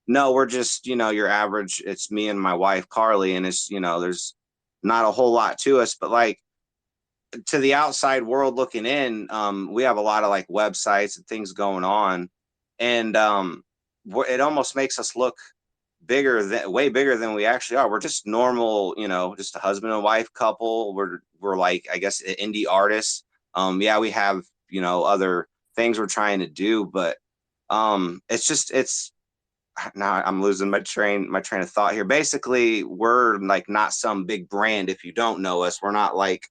no, we're just, your average, it's me and my wife, Carly, and it's, there's not a whole lot to us, but like, to the outside world looking in, we have a lot of like websites and things going on, and it almost makes us look way bigger than we actually are. We're just normal, just a husband and wife couple. We're like, I guess, indie artists. Yeah, we have other things we're trying to do, but it's now I'm losing my train of thought here. Basically, we're like not some big brand. If you don't know us, we're not like,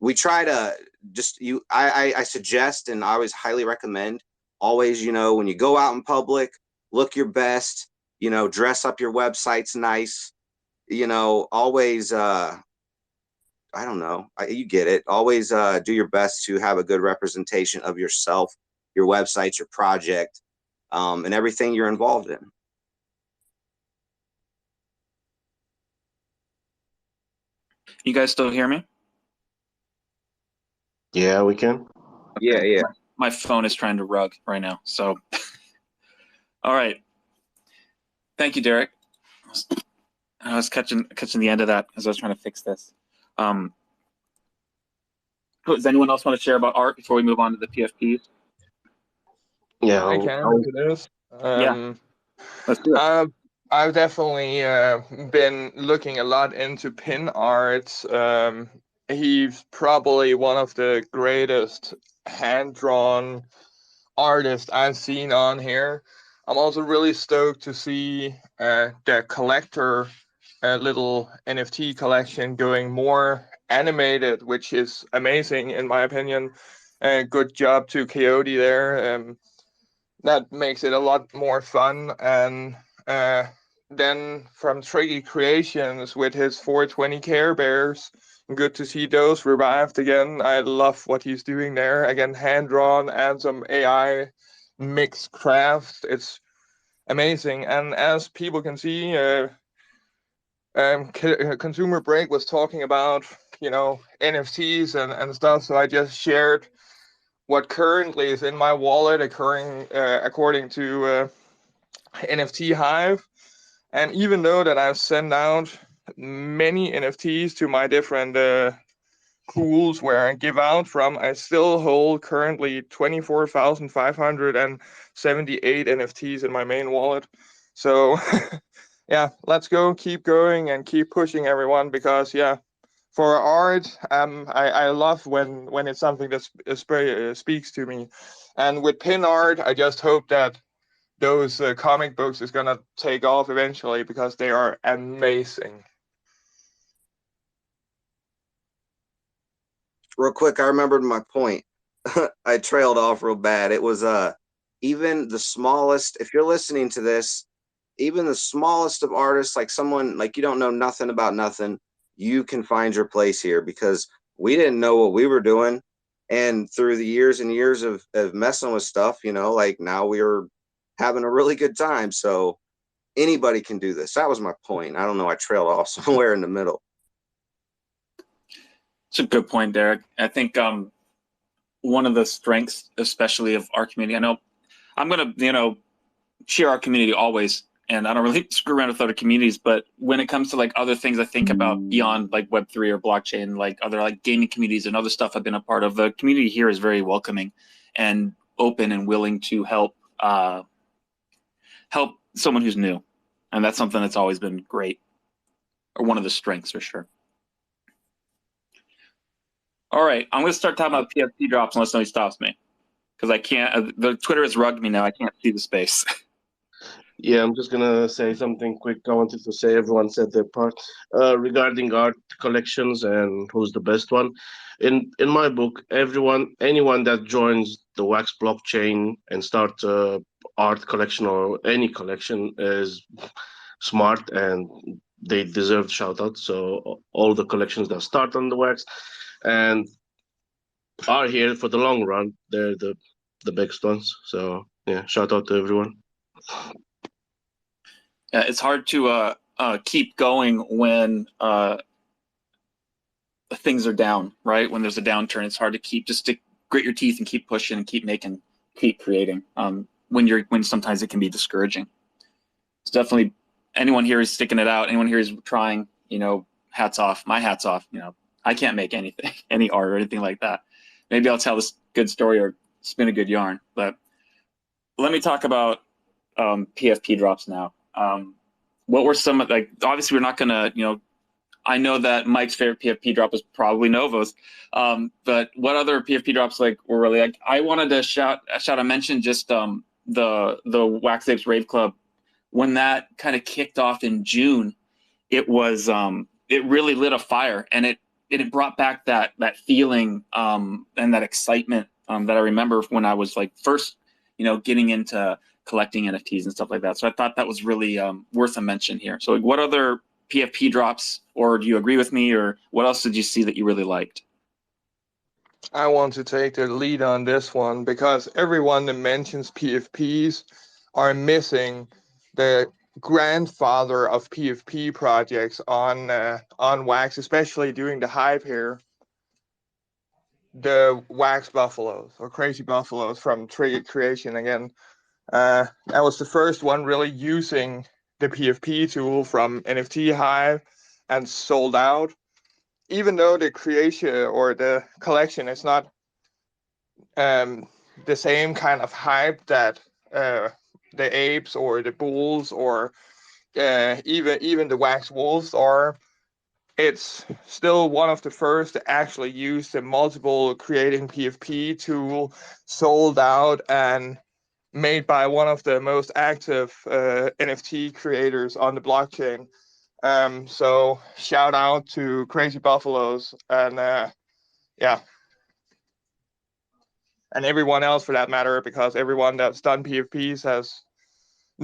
we try to just I suggest, and I always highly recommend, always, when you go out in public, look your best, dress up your websites nice, always I don't know, you get it, always do your best to have a good representation of yourself, your website, your project, and everything you're involved in. You guys still hear me? Yeah, we can. Yeah. My phone is trying to rug right now. So, all right. Thank you, Derek. I was catching the end of that as I was trying to fix this. Does anyone else want to share about art before we move on to the PFPs? Yeah, I can if it is. Yeah. Let's do it. I've definitely been looking a lot into pin art. He's probably one of the greatest hand-drawn artists I've seen on here. I'm also really stoked to see the collector little NFT collection going more animated, which is amazing in my opinion. Good job to Coyote there. That makes it a lot more fun. And then from Tricky Creations with his 420 Care Bears, good to see those revived again. I love what he's doing there. Again, hand drawn and some AI mixed craft. It's amazing. And as people can see, Consumer Break was talking about, NFTs and stuff. So I just shared what currently is in my wallet, according to NFT Hive. And even though that I've sent out many NFTs to my different pools where I give out from, I still hold currently 24,578 NFTs in my main wallet. So yeah, let's go, keep going and keep pushing everyone, because for art, I love when it's something that speaks to me. And with pin art, I just hope that those comic books is gonna take off eventually, because they are amazing. Real quick, I remembered my point. I trailed off real bad. It was even the smallest, if you're listening to this, even the smallest of artists, like someone like you don't know nothing about nothing, you can find your place here, because we didn't know what we were doing. And through the years and years of messing with stuff, like now we're having a really good time. So anybody can do this. That was my point. I don't know. I trailed off somewhere in the middle. It's a good point, Derek. I think one of the strengths, especially of our community, I know I'm going to, share our community always, and I don't really screw around with other communities, but when it comes to like other things I think about beyond like Web3 or blockchain, like other like gaming communities and other stuff I've been a part of, the community here is very welcoming and open and willing to help someone who's new. And that's something that's always been great, or one of the strengths for sure. All right, I'm going to start talking about PFP drops unless somebody stops me, because I can't. The Twitter has rugged me now. I can't see the space. Yeah, I'm just gonna say something quick. I wanted to say everyone said their part regarding art collections and who's the best one. In my book, anyone that joins the Wax blockchain and start art collection or any collection is smart and they deserve shout out. So all the collections that start on the Wax and are here for the long run, they're the biggest ones. So yeah, shout out to everyone. Yeah, it's hard to keep going when things are down, right? When there's a downturn, it's hard to grit your teeth and keep pushing and keep making, keep creating. When sometimes it can be discouraging. It's definitely, anyone here is sticking it out. Anyone here is trying. Hats off. My hat's off. I can't make anything, any art or anything like that. Maybe I'll tell this good story or spin a good yarn. But let me talk about PFP drops now. What were some of, like, obviously we're not gonna, I know that Mike's favorite PFP drop was probably Novos, but what other PFP drops like were really like? I wanted to shout a mention just the Wax Apes Rave Club when that kind of kicked off in June, it was it really lit a fire, and it brought back that feeling and that excitement that I remember when I was like first, getting into collecting NFTs and stuff like that. So I thought that was really worth a mention here. So what other PFP drops, or do you agree with me, or what else did you see that you really liked? I want to take the lead on this one because everyone that mentions PFPs are missing the grandfather of PFP projects on Wax, especially during the hype here. The Wax Buffaloes or Crazy Buffaloes from Trigger Creation again. That was the first one really using the PFP tool from NFT Hive and sold out. Even though the creation or the collection is not the same kind of hype that the apes or the bulls or even the wax wolves are, it's still one of the first to actually use the multiple creating PFP tool, sold out and made by one of the most active NFT creators on the blockchain. So shout out to Crazy Buffaloes and yeah, and everyone else for that matter, because everyone that's done PFPs has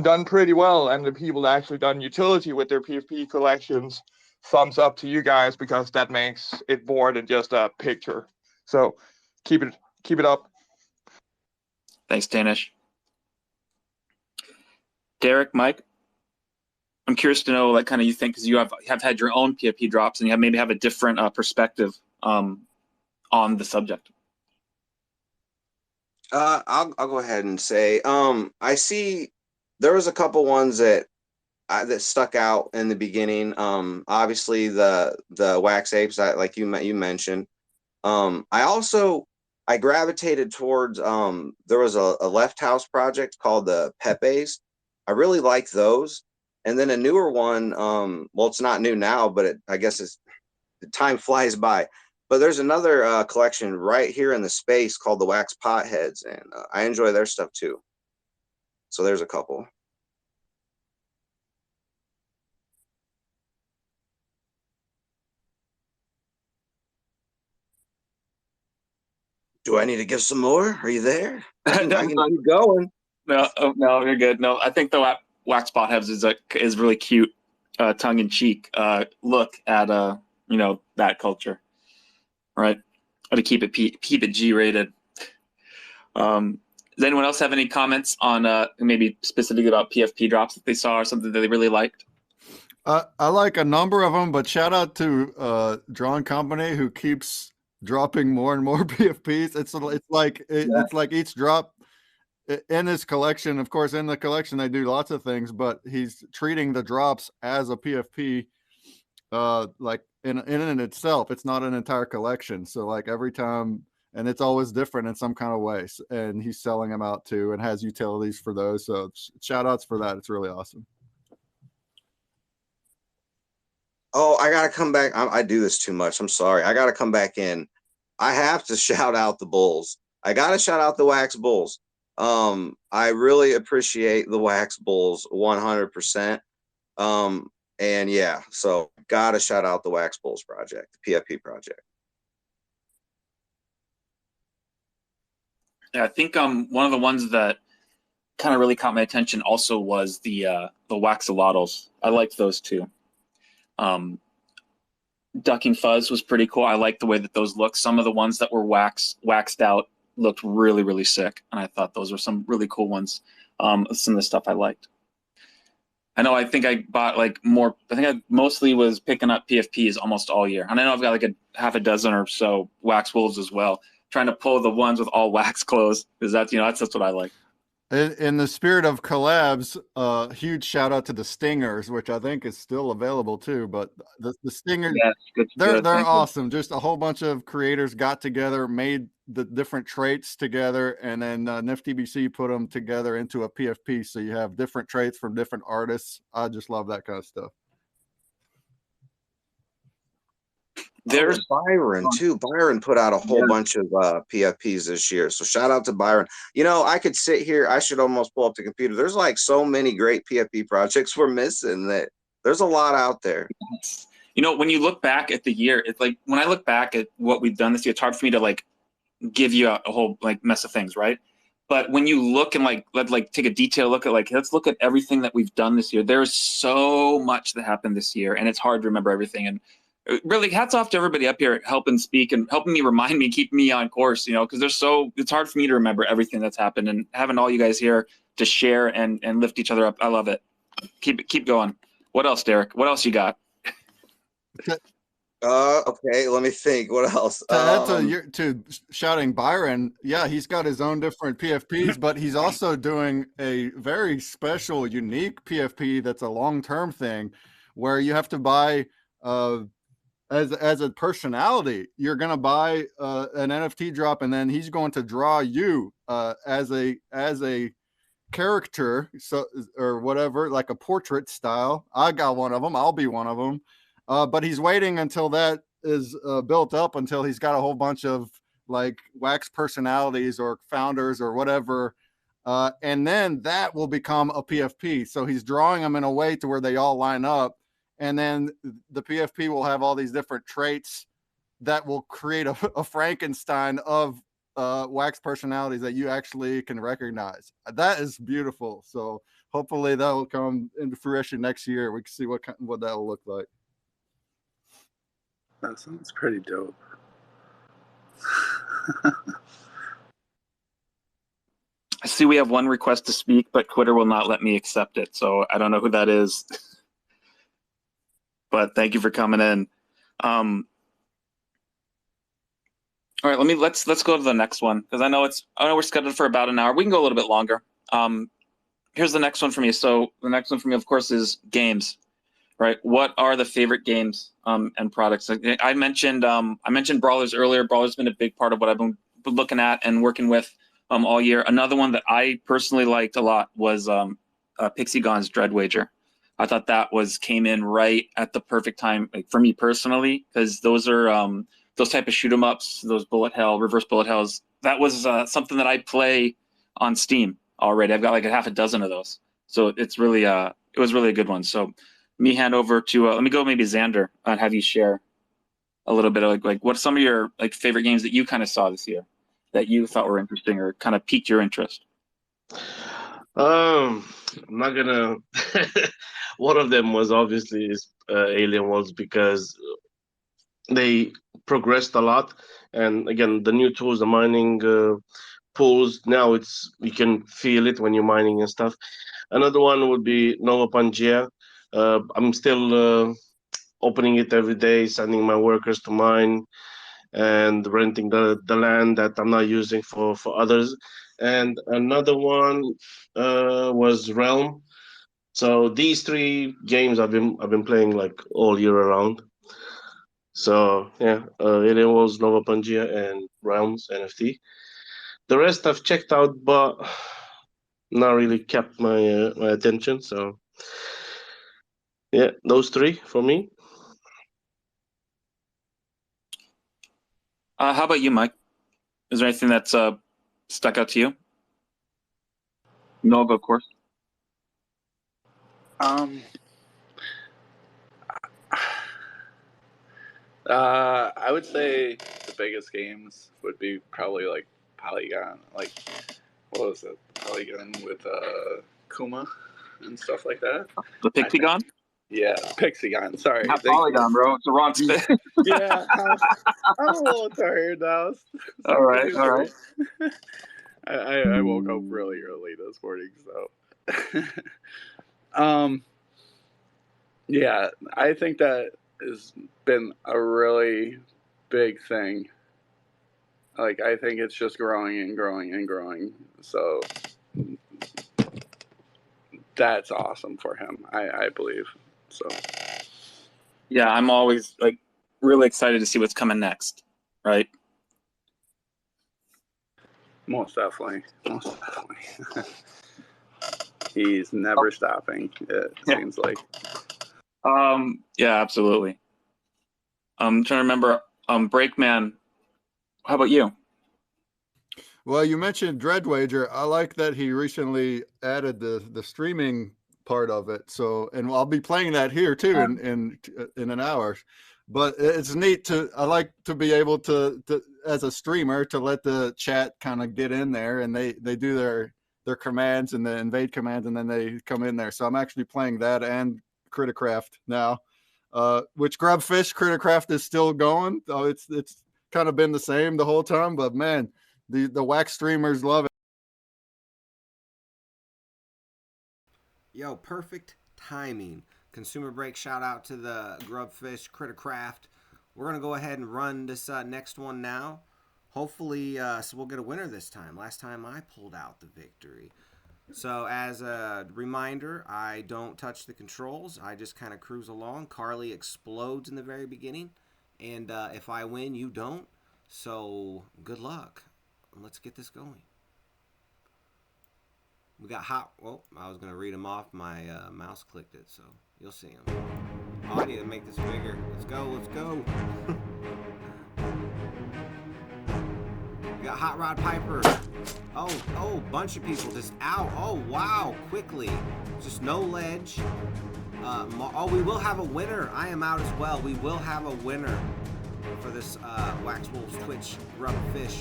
done pretty well, and the people that actually done utility with their PFP collections, thumbs up to you guys, because that makes it more than just a picture. So keep it up. Thanks, Danish. Derek, Mike, I'm curious to know, like, kind of you think, because you have had your own PFP drops and you maybe have a different perspective on the subject. I'll go ahead and say, I see there was a couple ones that stuck out in the beginning. Obviously the wax apes, like you mentioned. I gravitated towards there was a Left House project called the Pepes. I really like those. And then a newer one, well, it's not new now, but I guess time flies by. But there's another collection right here in the space called the Wax Potheads, and I enjoy their stuff too. So there's a couple. Do I need to give some more? Are you there? I can keep going. No, you're good. No, I think the Wax Potheads is really cute, tongue in cheek look at that culture, right? To keep it G rated. Does anyone else have any comments on maybe specifically about PFP drops that they saw or something that they really liked? I like a number of them, but shout out to Drawn Company, who keeps dropping more and more PFPs. It's like each drop in his collection. Of course, in the collection they do lots of things, but he's treating the drops as a PFP, like in itself. It's not an entire collection. So like every time, and it's always different in some kind of way. And he's selling them out too, and has utilities for those. So shout outs for that. It's really awesome. Oh, I gotta come back. I do this too much. I'm sorry. I gotta come back in. I have to shout out the Bulls. I gotta shout out the Wax Bulls. I really appreciate the Wax Bulls 100%. And yeah, so gotta shout out the Wax Bulls project, the PFP project. Yeah, I think one of the ones that kind of really caught my attention also was the Waxolotls. I liked those too. Ducking Fuzz was pretty cool. I liked the way that those looked. Some of the ones that were waxed out looked really, really sick, and I thought those were some really cool ones. Some of the stuff I liked. I think I bought more. I think I mostly was picking up PFPs almost all year, and I know I've got like a half a dozen or so Wax Wolves as well. Trying to pull the ones with all wax clothes, because that's what I like. In the spirit of collabs, huge shout out to the Stingers, which I think is still available too. But the Stingers, they're awesome. Just a whole bunch of creators got together, made the different traits together, and then NiftyBC put them together into a PFP. So you have different traits from different artists. I just love that kind of stuff. There's Byron too. Byron put out a whole bunch of PFPs this year. So shout out to Byron. You know, I could sit here. I should almost pull up the computer. There's like so many great PFP projects we're missing that there's a lot out there. You know, when you look back at the year, it's like when I look back at what we've done this year, it's hard for me to like give you a whole like mess of things, right? But when you look and like let's like take a detailed look at like let's look at everything that we've done this year. There's so much that happened this year, and it's hard to remember everything. And really, hats off to everybody up here helping speak and helping me remind me, keep me on course. You know, because it's hard for me to remember everything that's happened, and having all you guys here to share and lift each other up. I love it. Keep going. What else, Derek? What else you got? Okay, let me think. What else? To add to shouting Byron, yeah, he's got his own different PFPs, but he's also doing a very special, unique PFP that's a long-term thing, where you have to buy as a personality. You're gonna buy an NFT drop, and then he's going to draw you as a character, so or whatever, like a portrait style. I got one of them. I'll be one of them. But he's waiting until that is built up, until he's got a whole bunch of like wax personalities or founders or whatever. And then that will become a PFP. So he's drawing them in a way to where they all line up. And then the PFP will have all these different traits that will create a Frankenstein of wax personalities that you actually can recognize. That is beautiful. So hopefully that will come into fruition next year. We can see what that will look like. That sounds pretty dope. I see we have one request to speak, but Twitter will not let me accept it. So I don't know who that is. But thank you for coming in. All right, let's go to the next one, because I know we're scheduled for about an hour. We can go a little bit longer. Here's the next one for me. So the next one for me, of course, is games. Right? What are the favorite games and products? I mentioned Brawlers earlier. Brawlers been a big part of what I've been looking at and working with all year. Another one that I personally liked a lot was Pixiegon's Dread Wager. I thought that came in right at the perfect time, like, for me personally, because those are those type of shoot 'em ups, those reverse bullet hells. That was something that I play on Steam already. I've got like a half a dozen of those, so it's really it was really a good one. So me hand over to let me go maybe Xander and have you share a little bit of like what's some of your like favorite games that you kind of saw this year that you thought were interesting or kind of piqued your interest. I'm not gonna. One of them was obviously Alien Worlds, because they progressed a lot, and again the new tools, the mining pools. Now you can feel it when you're mining and stuff. Another one would be Nova Pangea. I'm still opening it every day, sending my workers to mine, and renting the land that I'm not using for others. And another one was Realm. So these three games I've been playing like all year around. So yeah, Alien Worlds, Nova Pangea, and Realms NFT. The rest I've checked out, but not really kept my my attention. So yeah, those three for me. How about you, Mike? Is there anything that's stuck out to you? Nova, of course. I would say the biggest games would be probably like Polygon, like what was it? Polygon with Kuma and stuff like that. The Pixiegon? Yeah, Pixiegon. Sorry, not Polygon, bro. It's the wrong spin. Yeah, I'm a little tired now. All right. I woke up really early this morning, so yeah, I think that has been a really big thing. Like, I think it's just growing and growing and growing. So that's awesome for him, I believe. So yeah, I'm always like really excited to see what's coming next, right? Most definitely. He's never stopping, it seems like. Yeah, absolutely. I'm trying to remember. Breakman, how about you? Well, you mentioned Dreadwager. I like that he recently added the streaming part of it. So, and I'll be playing that here too in an hour. But it's neat I like to be able to as a streamer to let the chat kind of get in there, and they do their commands and the invade commands, and then they come in there. So I'm actually playing that and Criticraft now. Which Grubfish Criticraft is still going. It's kind of been the same the whole time, but man, the wax streamers love it. Yo, perfect timing. Consumer break shout out to the Grubfish Criticraft. We're going to go ahead and run this next one now. Hopefully, so we'll get a winner this time. Last time I pulled out the victory. So as a reminder, I don't touch the controls. I just kind of cruise along. Carly explodes in the very beginning. And if I win, you don't. So good luck. Let's get this going. We got hot. Well, I was going to read them off. My mouse clicked it, so you'll see them. Oh, I need to make this bigger. Let's go. Let's go. We got Hot Rod Piper. Oh, bunch of people just out. Oh, wow. Quickly. Just no ledge. We will have a winner. I am out as well. We will have a winner for this Wax Wolves Twitch Grubfish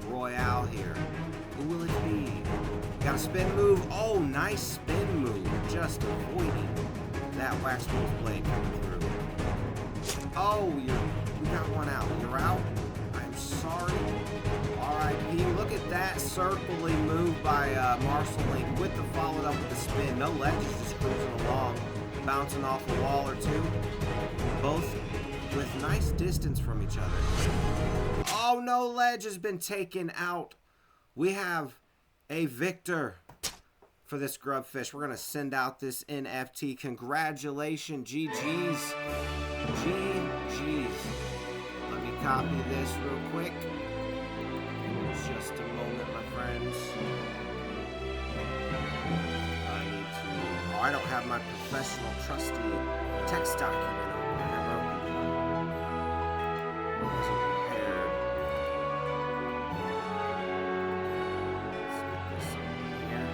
Royale here. Who will it be? Got a spin move. Oh, nice spin move. Just avoiding that Wax Wolves blade coming through. Oh, we got one out. You're out? I'm sorry. R.I.P. Look at that circling move by Marcel Link with the followed up with the spin. No ledges, just cruising along, bouncing off a wall or two. Both with nice distance from each other. Oh, no ledge has been taken out. We have a victor for this Grubfish. We're going to send out this NFT. Congratulations, GG's. GG's. Let me copy this real quick. Just a moment, my friends. I don't have my professional, trusty text document open. I never opened one. I wasn't prepared. Let's get this over here.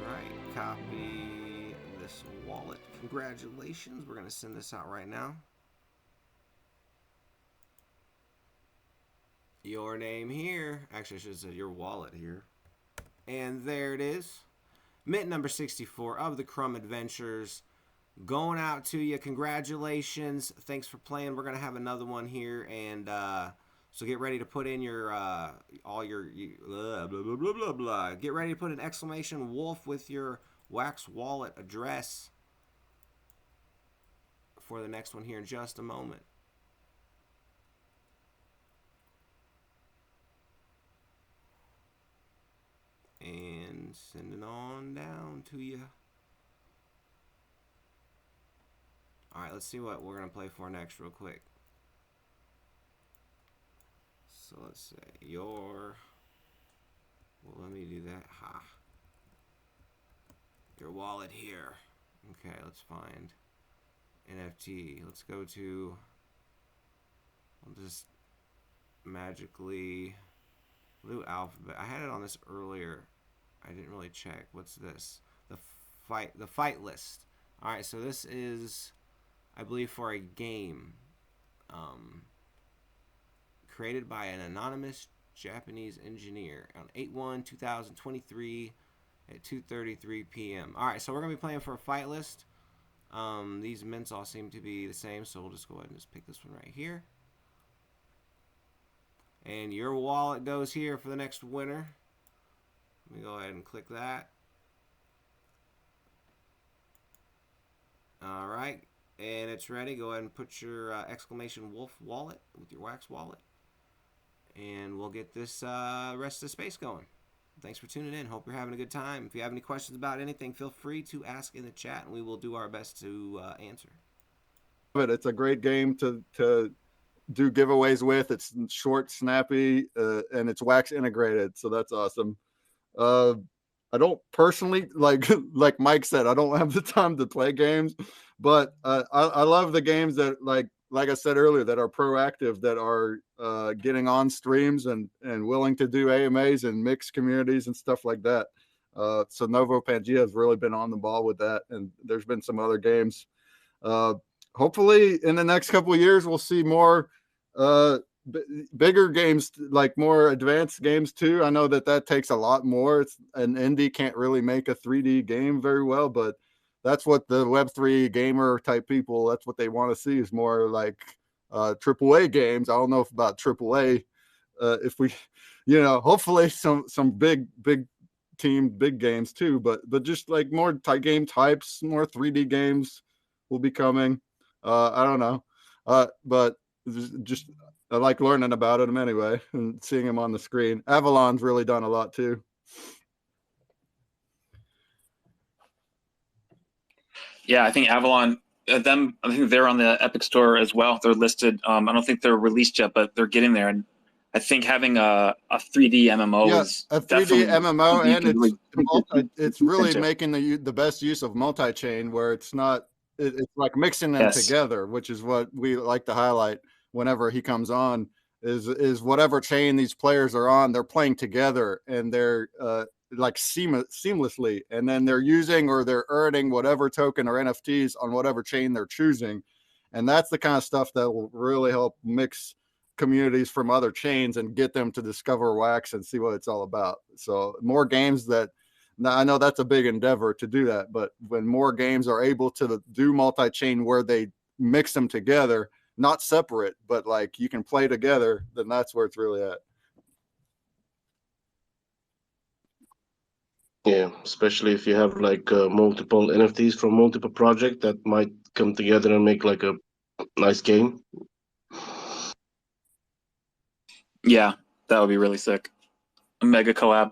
Alright, copy this wallet. Congratulations. We're going to send this out right now. Your name here. Actually, I should say your wallet here. And there it is. Mint number 64 of the Crumb Adventures. Going out to you. Congratulations. Thanks for playing. We're going to have another one here. And so get ready to put in your all your blah, blah, blah, blah, blah, blah. Get ready to put an exclamation wolf with your Wax wallet address for the next one here in just a moment. And send it on down to you. Alright, let's see what we're going to play for next real quick. So let's say your... Well, let me do that. Ha. Your wallet here. Okay, let's find NFT. Let's go to... I'll just magically... Blue alphabet. I had it on this earlier. I didn't really check. What's this? The fight list. All right, so this is, I believe, for a game created by an anonymous Japanese engineer on 8/1/2023 at 2:33 p.m. All right, so we're gonna be playing for a fight list. These mints all seem to be the same, so we'll just go ahead and just pick this one right here. And your wallet goes here for the next winner. Let me go ahead and click that. All right, and it's ready. Go ahead and put your exclamation wolf wallet with your Wax wallet. And we'll get this rest of the space going. Thanks for tuning in. Hope you're having a good time. If you have any questions about anything, feel free to ask in the chat, and we will do our best to answer. But it's a great game to do giveaways with. It's short, snappy, and it's Wax integrated, so that's awesome. I don't personally like like Mike said, I don't have the time to play games, but I love the games that like I said earlier, that are proactive, that are getting on streams and willing to do AMAs and mixed communities and stuff like that. So Novo Pangea has really been on the ball with that, and there's been some other games. Hopefully, in the next couple of years, we'll see more bigger games, like more advanced games too. I know that takes a lot more. It's an indie can't really make a 3D game very well, but that's what the Web3 gamer type people, that's what they want to see, is more like AAA games. I don't know if about AAA, if we, hopefully some big team, big games too, but just like more game types, more 3D games will be coming. I don't know, but just I like learning about them anyway and seeing them on the screen. Avalon's really done a lot too. Yeah, I think Avalon, I think they're on the Epic Store as well. They're listed. I don't think they're released yet, but they're getting there. And I think having a 3D MMO is a 3D MMO, and it's really into. making the best use of multi-chain, where it's not it's like mixing them together, which is what we like to highlight whenever he comes on. Is whatever chain these players are on, they're playing together, and they're like seamlessly, and then they're using or they're earning whatever token or NFTs on whatever chain they're choosing, and that's the kind of stuff that will really help mix communities from other chains and get them to discover Wax and see what it's all about. So more games that, now I know that's a big endeavor to do that, but when more games are able to do multi-chain where they mix them together, not separate, but like you can play together, then that's where it's really at. Yeah, especially if you have like multiple NFTs from multiple projects that might come together and make like a nice game. Yeah, that would be really sick. A mega collab.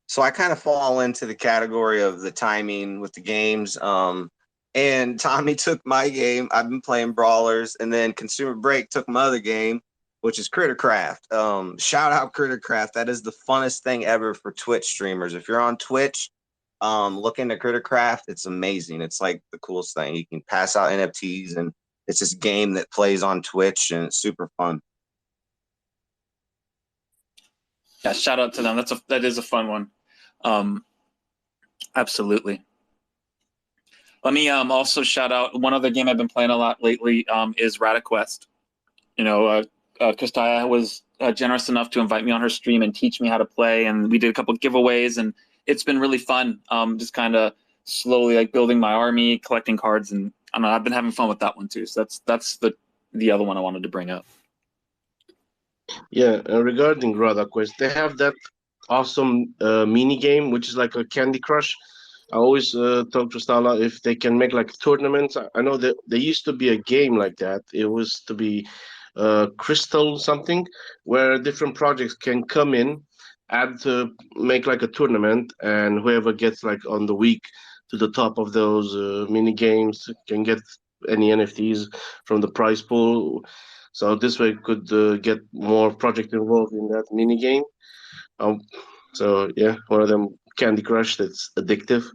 So I kind of fall into the category of the timing with the games. And Tommy took my game. I've been playing Brawlers, and then Consumer Break took my other game, which is Crittercraft. Shout out Crittercraft. That is the funnest thing ever for Twitch streamers. If you're on Twitch, look into Crittercraft. It's amazing. It's like the coolest thing. You can pass out NFTs, and it's this game that plays on Twitch, and it's super fun. Yeah, shout out to them. That is a fun one. Absolutely. Let me also shout out one other game I've been playing a lot lately is RadiQuest. Kristaya was generous enough to invite me on her stream and teach me how to play, and we did a couple of giveaways, and it's been really fun. Just kind of slowly like building my army, collecting cards, and I don't know, I've been having fun with that one too. So that's the other one I wanted to bring up. Yeah, regarding RadaQuest, they have that awesome mini game, which is like a Candy Crush. I always talk to Stala if they can make like tournaments. I know that there used to be a game like that. It was to be Crystal something, where different projects can come in, make like a tournament, and whoever gets like on the week to the top of those mini games can get any NFTs from the prize pool. So this way could get more project involved in that mini game. So yeah, one of them Candy Crush that's addictive.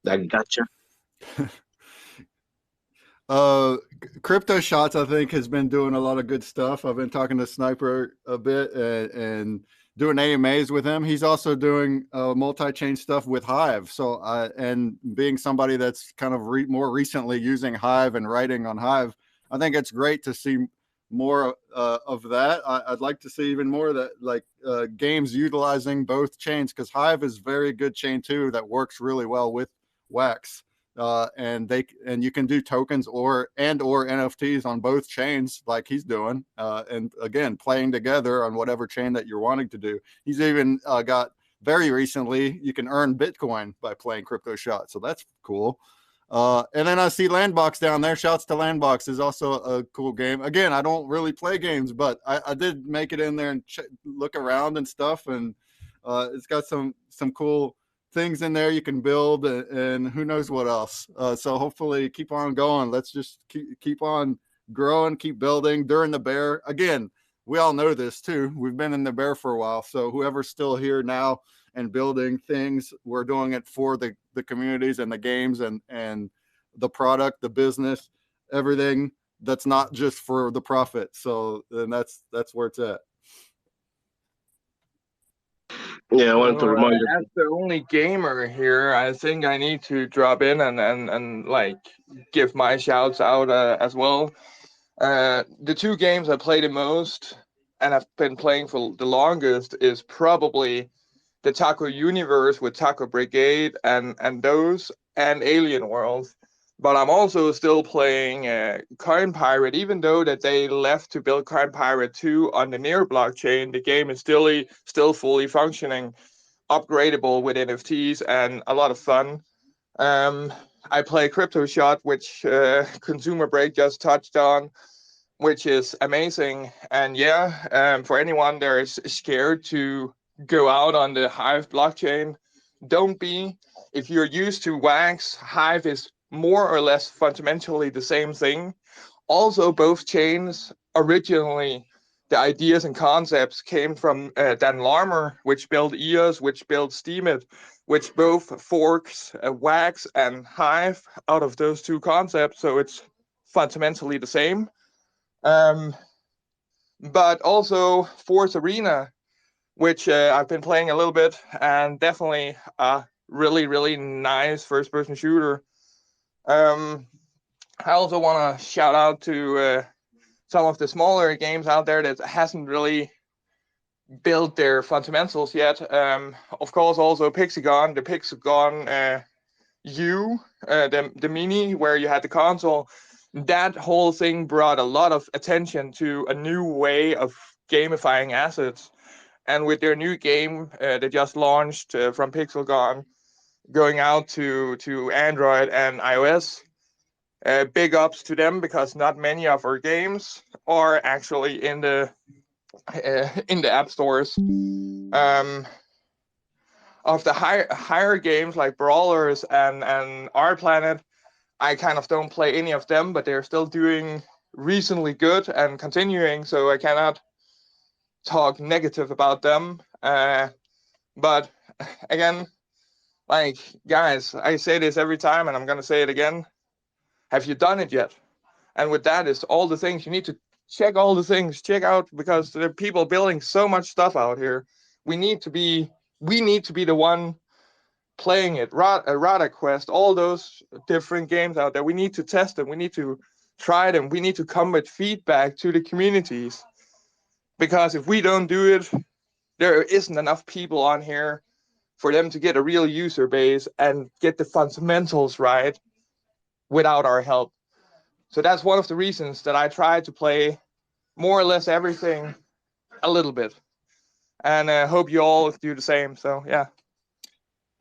That gotcha. Crypto Shots, I think, has been doing a lot of good stuff. I've been talking to Sniper a bit and doing AMAs with him. He's also doing multi-chain stuff with Hive. So, and being somebody that's kind of more recently using Hive and writing on Hive, I think it's great to see more of that. I'd like to see even more of that, like games utilizing both chains, because Hive is very good chain too that works really well with Wax. And you can do tokens or NFTs on both chains like he's doing, and again playing together on whatever chain that you're wanting to do. He's even got very recently you can earn Bitcoin by playing Crypto Shot, so that's cool. And then I see Landbox down there. Shouts to Landbox, is also a cool game. Again, I don't really play games, but I did make it in there and look around and stuff, and it's got some cool things in there you can build, and who knows what else. So hopefully keep on going. Let's just keep on growing, keep building during the bear. Again, we all know this too. We've been in the bear for a while. So whoever's still here now and building things, we're doing it for the communities and the games and the product, the business, everything that's not just for the profit. So then that's where it's at. Yeah, I want to So, remind you. as the only gamer here, I think I need to drop in and like give my shouts out as well. The two games I play the most and I've been playing for the longest is probably the Taco Universe with Taco Brigade and those and Alien Worlds. But I'm also still playing Coin Pirate, even though that they left to build Coin Pirate 2 on the Near blockchain. The game is still fully functioning, upgradable with NFTs, and a lot of fun. I play Crypto Shot, which Consumer Break just touched on, which is amazing. And yeah, for anyone that is scared to go out on the Hive blockchain, don't be. If you're used to Wax, Hive is more or less fundamentally the same thing. Also, both chains originally, the ideas and concepts came from Dan Larmer, which built EOS, which built Steemit, which both forks Wax and Hive out of those two concepts. So it's fundamentally the same. But also Force Arena, which I've been playing a little bit, and definitely a really nice first-person shooter. I also want to shout out to some of the smaller games out there that hasn't really built their fundamentals yet. Of course, also Pixagon, the Pixagon U, the Mini, where you had the console. That whole thing brought a lot of attention to a new way of gamifying assets. And with their new game they just launched from Pixagon, going out to Android and iOS, big ups to them, because not many of our games are actually in the app stores. Of the higher games like Brawlers and Our Planet, I kind of don't play any of them, but they're still doing reasonably good and continuing, so I cannot talk negative about them. But again, like, guys, I say this every time and I'm gonna say it again. Have you done it yet? And with that is all the things you need to check, all the things, check out, because there are people building so much stuff out here. We need to be the one playing it. Rada Quest, all those different games out there. We need to test them. We need to try them. We need to come with feedback to the communities. Because if we don't do it, there isn't enough people on here for them to get a real user base and get the fundamentals right without our help. So that's one of the reasons that I try to play more or less everything a little bit. And I hope you all do the same. So, yeah.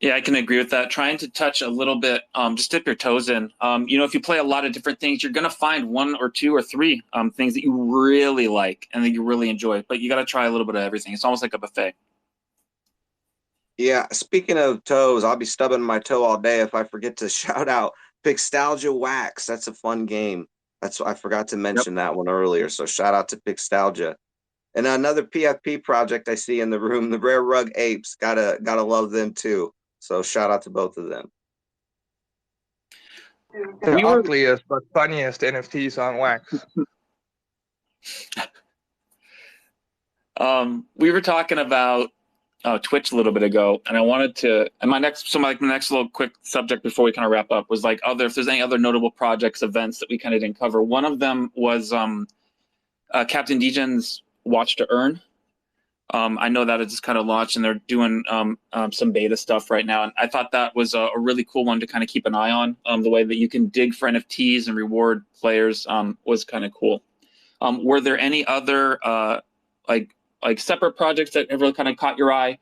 Yeah, I can agree with that. Trying to touch a little bit, just dip your toes in. If you play a lot of different things, you're going to find one or two or three things that you really like and that you really enjoy. But you got to try a little bit of everything. It's almost like a buffet. Yeah, speaking of toes, I'll be stubbing my toe all day if I forget to shout out Pixtalgia Wax. That's a fun game. I forgot to mention that one earlier. So shout out to Pixtalgia. And another PFP project I see in the room, the Rare Rug Apes. Gotta love them too. So shout out to both of them. The ugliest but funniest NFTs on Wax. We were talking about Twitch a little bit ago, and I wanted to, and my next little quick subject before we kind of wrap up was like if there's any other notable projects, events that we kind of didn't cover. One of them was Captain Degen's Watch to Earn. I know that it just kind of launched and they're doing some beta stuff right now. And I thought that was a really cool one to kind of keep an eye on. The way that you can dig for NFTs and reward players was kind of cool. Were there any other like separate projects that have really kind of caught your eye?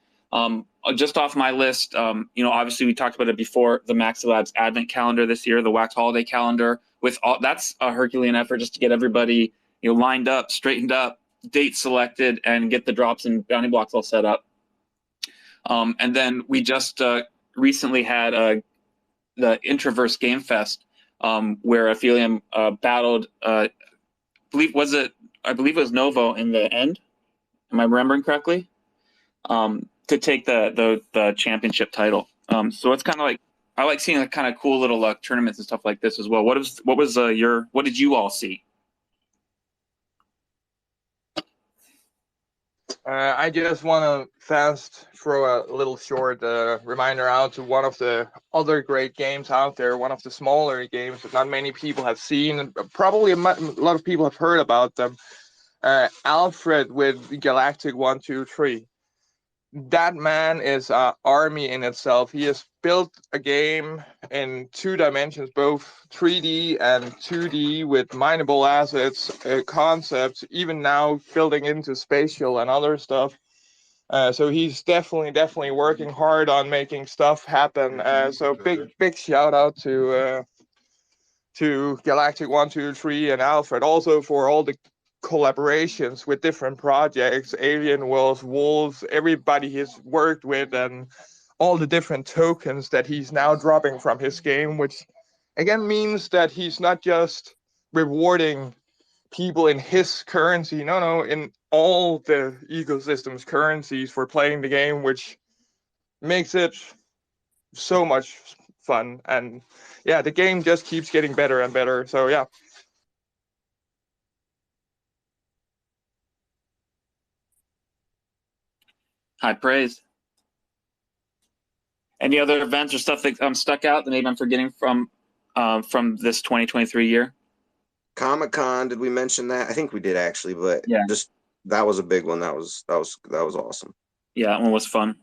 Just off my list, obviously we talked about it before, the Maxi Labs Advent Calendar this year, the Wax Holiday Calendar, that's a Herculean effort just to get everybody lined up, straightened up, date selected, and get the drops and bounty blocks all set up. And then we just recently had the Introverse Game Fest, where Aphelium battled, I believe, was it I believe it was Novo in the end. Am I remembering correctly? To take the championship title. So it's kind of like, I like seeing the kind of cool little tournaments and stuff like this as well. What did you all see? I just want to fast throw a little short reminder out to one of the other great games out there, one of the smaller games that not many people have seen. Probably a lot of people have heard about them. Alfred with Galactic 1-2-3. That man is an army in itself. He has built a game in 2 dimensions, both 3D and 2D, with mineable assets, concepts, even now building into spatial and other stuff. So he's definitely working hard on making stuff happen. So big shout out to Galactic 1-2-3 and Alfred, also for all the collaborations with different projects, Alien Wolves, Wolves, everybody he's worked with, and all the different tokens that he's now dropping from his game, which again means that he's not just rewarding people in his currency, no, in all the ecosystem's currencies for playing the game, which makes it so much fun. And yeah, the game just keeps getting better and better. So yeah. High praise. Any other events or stuff that stuck out that maybe I'm forgetting from this 2023 year? Comic-Con, did we mention that? I think we did actually, but yeah, just that was a big one. That was awesome. Yeah, that one was fun.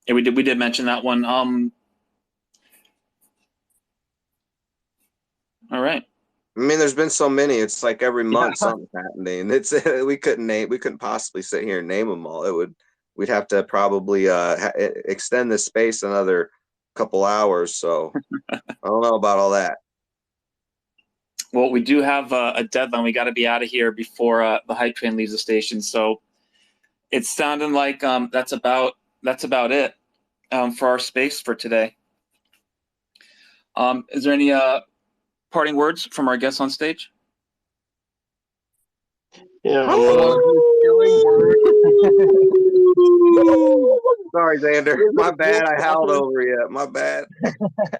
Yeah, we did mention that one. All right. I mean, there's been so many. It's like every month something's happening. It's we couldn't possibly sit here and name them all. We'd have to probably extend this space another couple hours. So I don't know about all that. Well, we do have a deadline. We got to be out of here before the hype train leaves the station. So it's sounding like that's about it for our space for today. Is there any parting words from our guests on stage? Yeah. Sorry, Xander. My bad. I howled over you. My bad.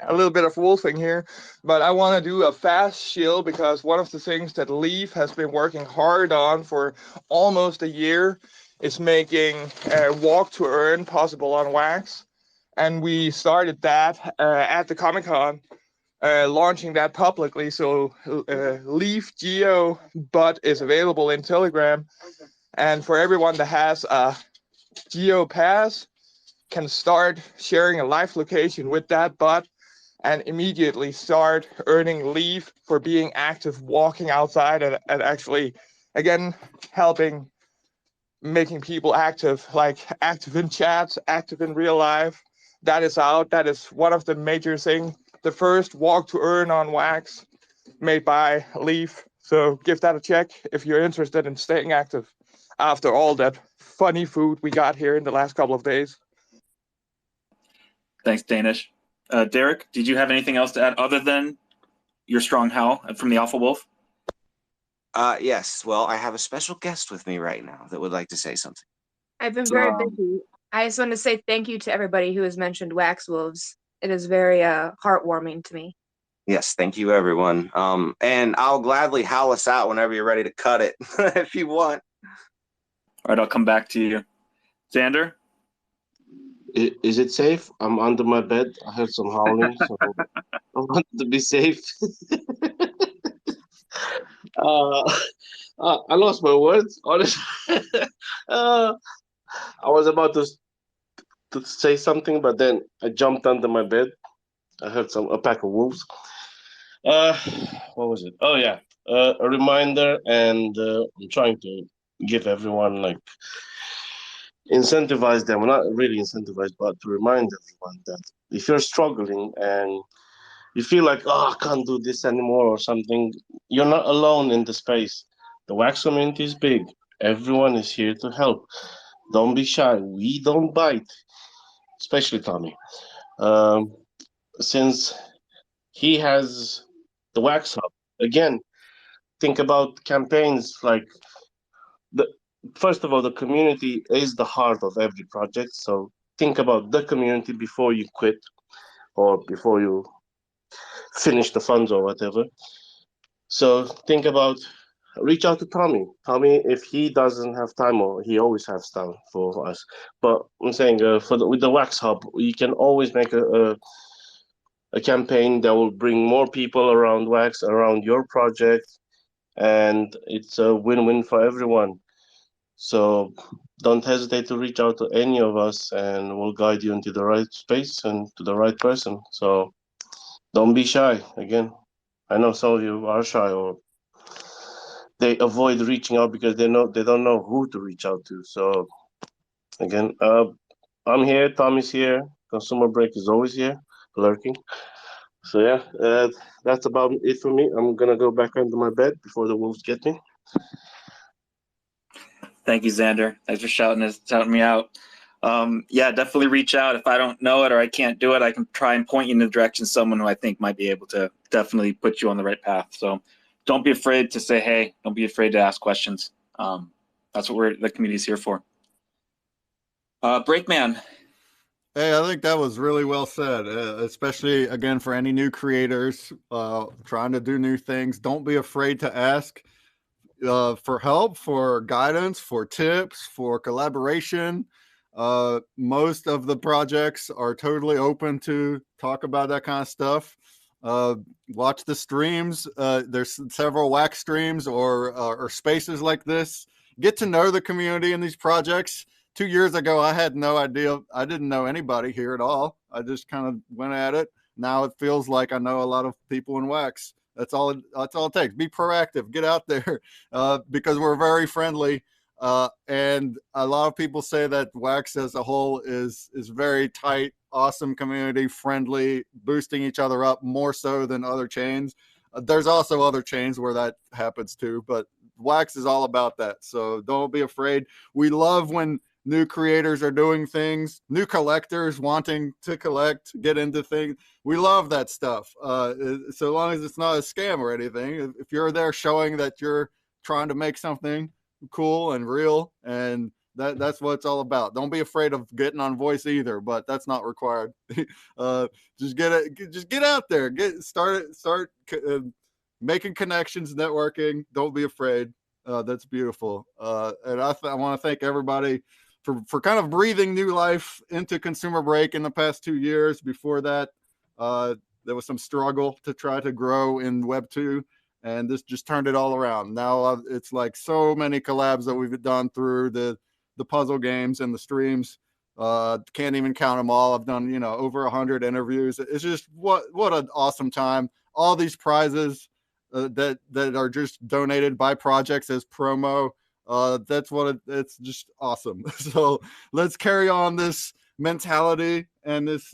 A little bit of wolfing here, but I want to do a fast shield because one of the things that Leaf has been working hard on for almost a year is making walk to earn possible on Wax, and we started that at the Comic-Con, launching that publicly. So Leaf Geo Bot is available in Telegram, and for everyone that has a Geo Pass, can start sharing a live location with that bot and immediately start earning leave for being active, walking outside, and actually, again, helping making people active, like active in chats, active in real life. That is out. That is one of the major things. The first walk to earn on Wax made by Leaf. So give that a check if you're interested in staying active after all that funny food we got here in the last couple of days. Thanks, Danish. Derek, did you have anything else to add other than your strong howl from the Alpha Wolf? Yes. Well, I have a special guest with me right now that would like to say something. I've been very busy. I just want to say thank you to everybody who has mentioned Wax Wolves. It is very heartwarming to me. Yes, thank you, everyone. And I'll gladly howl us out whenever you're ready to cut it, if you want. All right, I'll come back to you. Xander? Is it safe? I'm under my bed. I heard some howling, so I want to be safe. I lost my words, honestly. I was about to say something, but then I jumped under my bed. I heard a pack of wolves. What was it? Oh yeah, a reminder, and I'm trying to give everyone like incentivize them. Well, not really incentivize, but to remind everyone that if you're struggling and you feel like, oh, I can't do this anymore or something, you're not alone in the space. The wax community is big. Everyone is here to help. Don't be shy. We don't bite, especially Tommy. Since he has the wax hub, again, think about campaigns like first of all, the community is the heart of every project. So think about the community before you quit or before you finish the funds or whatever. So think about reach out to Tommy. Tommy, if he doesn't have time, or he always has time for us. But I'm saying with the Wax Hub, you can always make a campaign that will bring more people around Wax, around your project, and it's a win-win for everyone. So don't hesitate to reach out to any of us, and we'll guide you into the right space and to the right person. So don't be shy. Again, I know some of you are shy or they avoid reaching out because they don't know who to reach out to. So again, I'm here. Tommy's here. Consumer Break is always here, lurking. So yeah, that's about it for me. I'm gonna go back under my bed before the wolves get me. Thank you, Xander. Thanks for shouting me out. Yeah, definitely reach out. If I don't know it or I can't do it, I can try and point you in the direction of someone who I think might be able to definitely put you on the right path. So don't be afraid to say hey. Don't be afraid to ask questions. That's what the community is here for. Breakman. Hey, I think that was really well said, especially, again, for any new creators trying to do new things. Don't be afraid to ask for help, for guidance, for tips, for collaboration. Most of the projects are totally open to talk about that kind of stuff. Watch the streams. There's several Wax streams or spaces like this. Get to know the community in these projects. 2 years ago, I had no idea. I didn't know anybody here at all. I just kind of went at it. Now it feels like I know a lot of people in Wax. That's all it takes. Be proactive. Get out there because we're very friendly. And a lot of people say that Wax as a whole is very tight, awesome community, friendly, boosting each other up more so than other chains. There's also other chains where that happens too, but Wax is all about that. So don't be afraid. We love when new creators are doing things, new collectors wanting to collect, get into things. We love that stuff. So long as it's not a scam or anything. If you're there showing that you're trying to make something cool and real, and that's what it's all about. Don't be afraid of getting on voice either, but that's not required. Just get out there, start making connections, networking. Don't be afraid. That's beautiful. And I want to thank everybody for kind of breathing new life into Consumer Break in the past 2 years. Before that, there was some struggle to try to grow in Web 2, and this just turned it all around. Now it's like so many collabs that we've done through the puzzle games and the streams. Can't even count them all. I've done, over 100 interviews. It's just what an awesome time. All these prizes that are just donated by projects as promo. That's it's just awesome. So let's carry on this mentality and this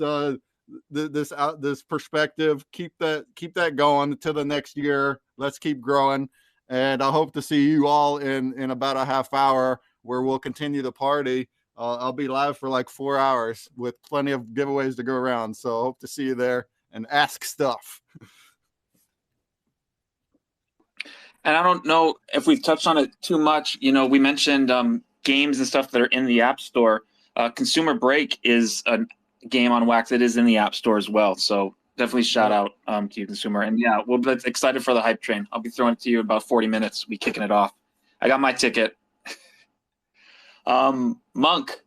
perspective. Keep that going to the next year. Let's keep growing. And I hope to see you all in about a half hour where we'll continue the party. I'll be live for like 4 hours with plenty of giveaways to go around. So I hope to see you there and ask stuff. And I don't know if we've touched on it too much. We mentioned games and stuff that are in the App Store. Consumer Break is a game on Wax that is in the App Store as well. So definitely shout out to you, Consumer. And yeah, we'll be excited for the hype train. I'll be throwing it to you in about 40 minutes. We'll be kicking it off. I got my ticket. Monk,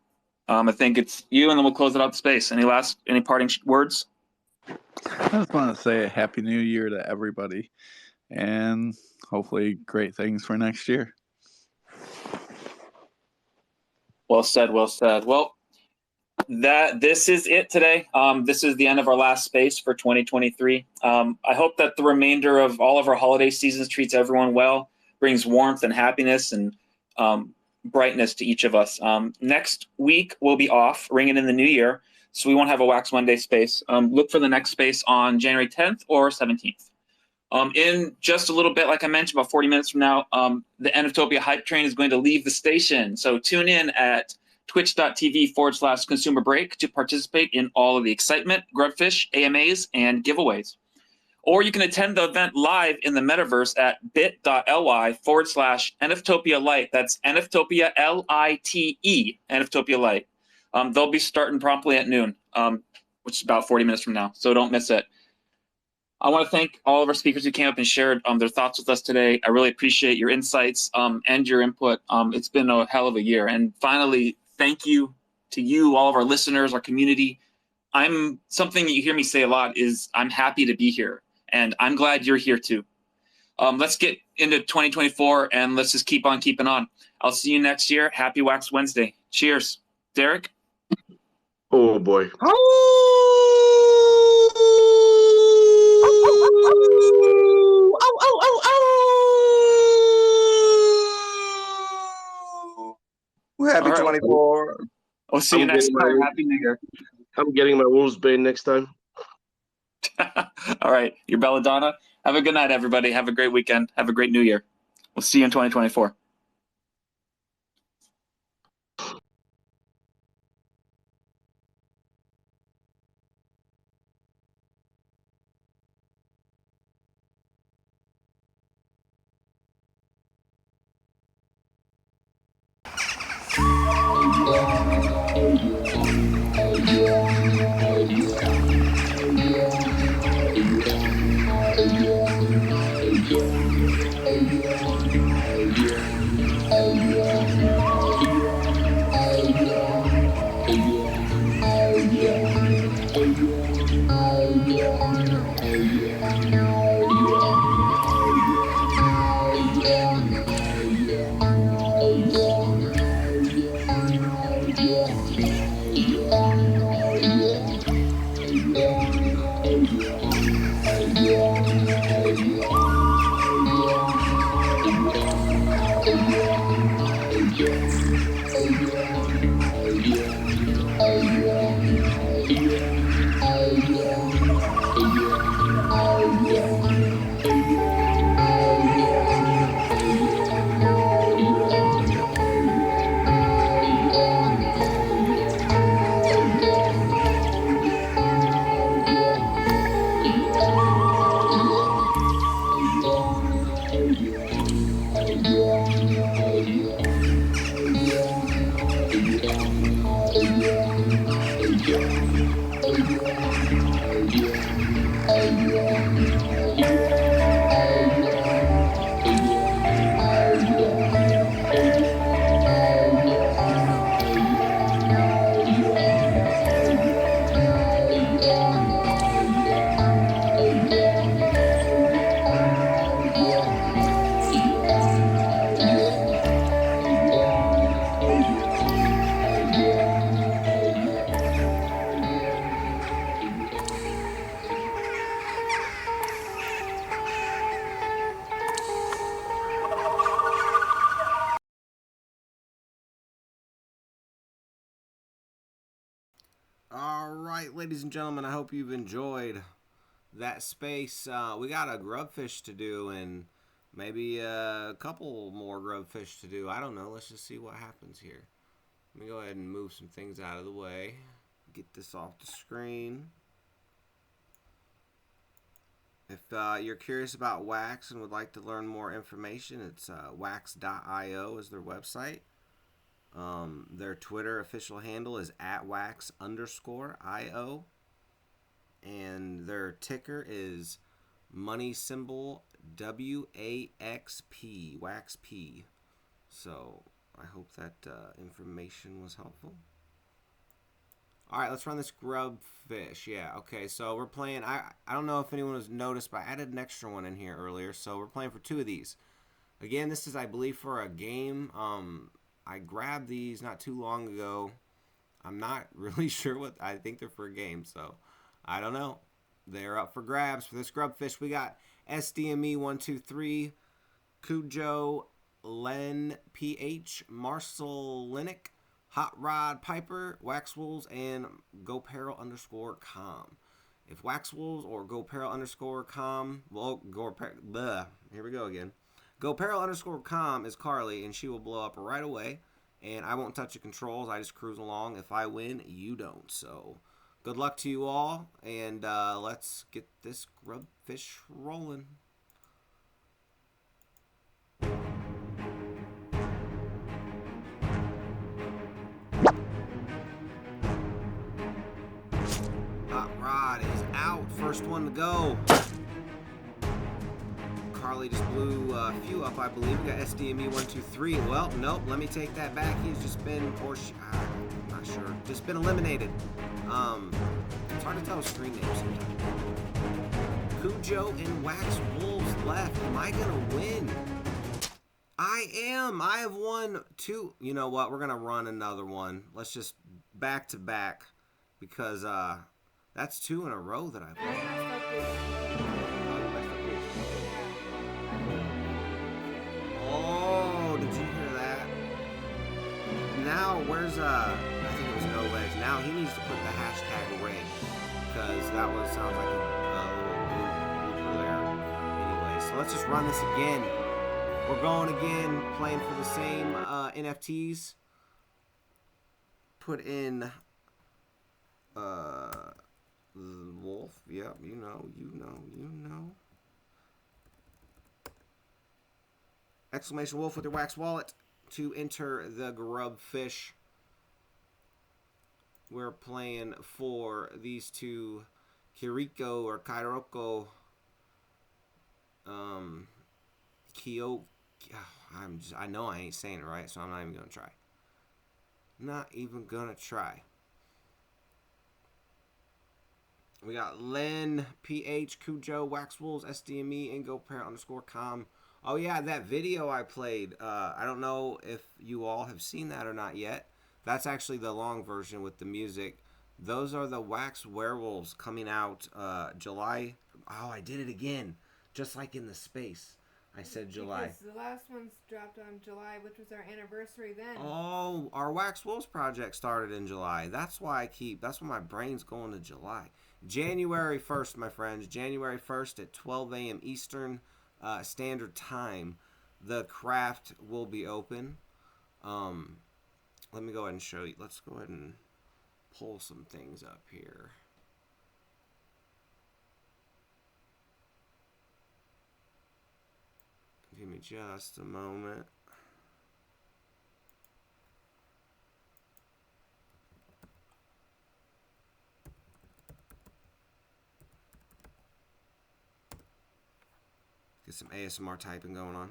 I think it's you, and then we'll close it out the space. Any parting words? I just want to say a happy new year to everybody, and hopefully great things for next year. Well said. Well said. Well, this is it today. This is the end of our last space for 2023. I hope that the remainder of all of our holiday seasons treats everyone well, brings warmth and happiness and brightness to each of us. Next week we'll be off, ringing in the new year, so we won't have a Wax Monday space. Look for the next space on January 10th or 17th. In just a little bit, like I mentioned, about 40 minutes from now, the Endoftopia hype train is going to leave the station. So tune in at twitch.tv/consumer break to participate in all of the excitement, grubfish, AMAs, and giveaways. Or you can attend the event live in the metaverse at bit.ly/NFtopia Lite. That's NFtopia LITE, NFtopia Lite. They'll be starting promptly at noon, which is about 40 minutes from now, so don't miss it. I want to thank all of our speakers who came up and shared their thoughts with us today. I really appreciate your insights and your input. It's been a hell of a year. And finally, thank you to you, all of our listeners, our community. Something that you hear me say a lot is I'm happy to be here, and I'm glad you're here too. Let's get into 2024 and let's just keep on keeping on. I'll see you next year. Happy Wax Wednesday. Cheers. Derek? Oh boy. Happy All right. 24. We'll see you next time. Happy New Year. I'm getting my wolves bait next time. All right. You're Belladonna. Have a good night, everybody. Have a great weekend. Have a great New Year. We'll see you in 2024. All right, ladies and gentlemen, I hope you've enjoyed that space. We got a grubfish to do and maybe a couple more grubfish to do. I don't know. Let's just see what happens here. Let me go ahead and move some things out of the way. Get this off the screen. If you're curious about Wax and would like to learn more information, it's wax.io is their website. Their Twitter official handle is @wax_io. And their ticker is money symbol WAXP, WAXP. So I hope that information was helpful. All right, let's run this grub fish. Yeah, okay, so we're playing. I don't know if anyone has noticed, but I added an extra one in here earlier. So we're playing for 2 of these. Again, this is, I believe, for a game. I grabbed these not too long ago. I'm not really sure what. I think they're for a game, so I don't know. They're up for grabs for this grubfish. We got SDME123, Cujo, Len PH, Marcel Linick, Hot Rod Piper, Waxwolves, and Goparel_com. If Waxwolves or Goparel_com, well, here we go again. Goparel_com is Carly, and she will blow up right away. And I won't touch the controls. I just cruise along. If I win, you don't. So good luck to you all, and let's get this grubfish rolling. Hot rod is out. First one to go. Carly just blew a few up, I believe. We got SDME 123. Well, nope. Let me take that back. He's just been, I'm not sure. Just been eliminated. It's hard to tell screen names sometimes. Cujo and Wax Wolves left. Am I gonna win? I am. I have won 2. You know what? We're gonna run another one. Let's just back to back, because that's 2 in a row that I've won. Oh, did you hear that? Now, where's, I think it was No Legs. Now he needs to put the hashtag ring, because that was, sounds like a little blooper there. Anyway, so let's just run this again. We're going again, playing for the same NFTs. Put in, Wolf. Yep, you know. Exclamation Wolf with your Wax wallet to enter the grub fish. We're playing for these two, Kiriko or Kairoko, Kyo. I know I ain't saying it right, so I'm not even gonna try. Not even gonna try. We got Len, PH, Cujo, Wax Wolves, SDME, and Goparel_com. Oh yeah, that video I played. I don't know if you all have seen that or not yet. That's actually the long version with the music. Those are the Wax Werewolves coming out July. Oh, I did it again. Just like in the space. I said July. Because the last one's dropped on July, which was our anniversary then. Oh, our Wax Wolves project started in July. That's why my brain's going to July. January 1st, my friends. January 1st at 12 a.m. Eastern Standard Time. The craft will be open. Let me go ahead and show you. Let's go ahead and pull some things up here. Give me just a moment. Get some ASMR typing going on.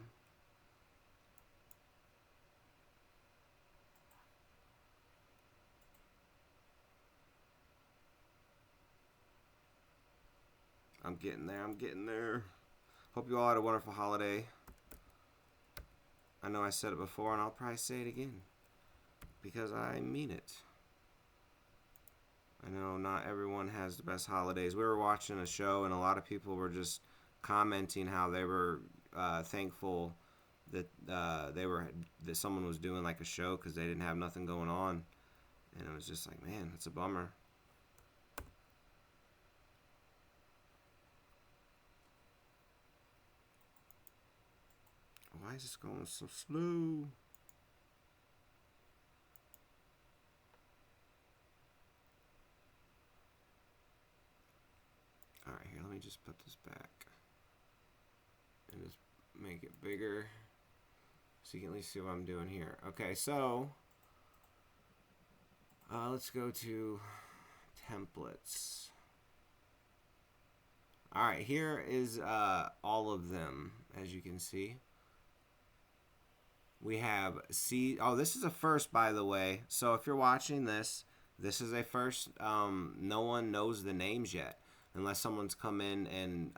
I'm getting there. Hope you all had a wonderful holiday. I know I said it before, and I'll probably say it again, because I mean it. I know not everyone has the best holidays. We were watching a show, and a lot of people were just commenting how they were thankful that that someone was doing like a show, because they didn't have nothing going on, and it was just like, man, that's a bummer. Why is this going so slow? Alright, here, let me just put this back and just make it bigger so you can at least see what I'm doing here. Okay, so let's go to templates. Alright, here is all of them, as you can see. We have this is a first, by the way. So if you're watching this, this is a first. No one knows the names yet, unless someone's come in and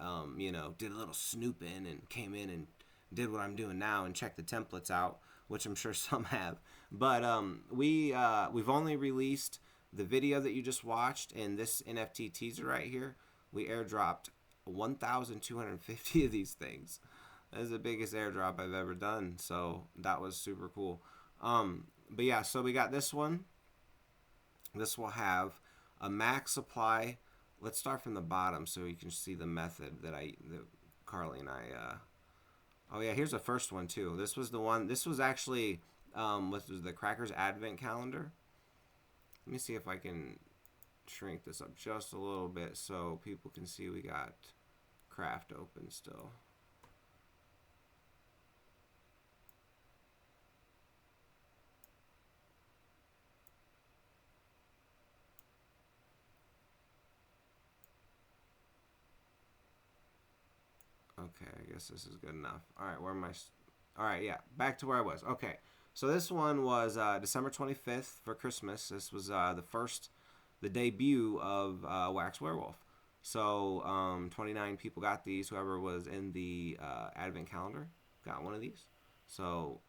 did a little snooping and came in and did what I'm doing now and checked the templates out, which I'm sure some have. But we've only released the video that you just watched and this NFT teaser right here. We airdropped 1,250 of these things. That is the biggest airdrop I've ever done, so that was super cool. But yeah, so we got this one. This will have a max supply. Let's start from the bottom so you can see the method that Carly and I. Oh yeah, here's the first one too. This was the one. This was actually what was the Crackers Advent Calendar. Let me see if I can shrink this up just a little bit so people can see we got craft open still. Okay, I guess this is good enough. All right, where am I? All right, yeah, back to where I was. Okay, so this one was December 25th for Christmas. This was the debut of Wax Werewolf. So 29 people got these. Whoever was in the Advent calendar got one of these. So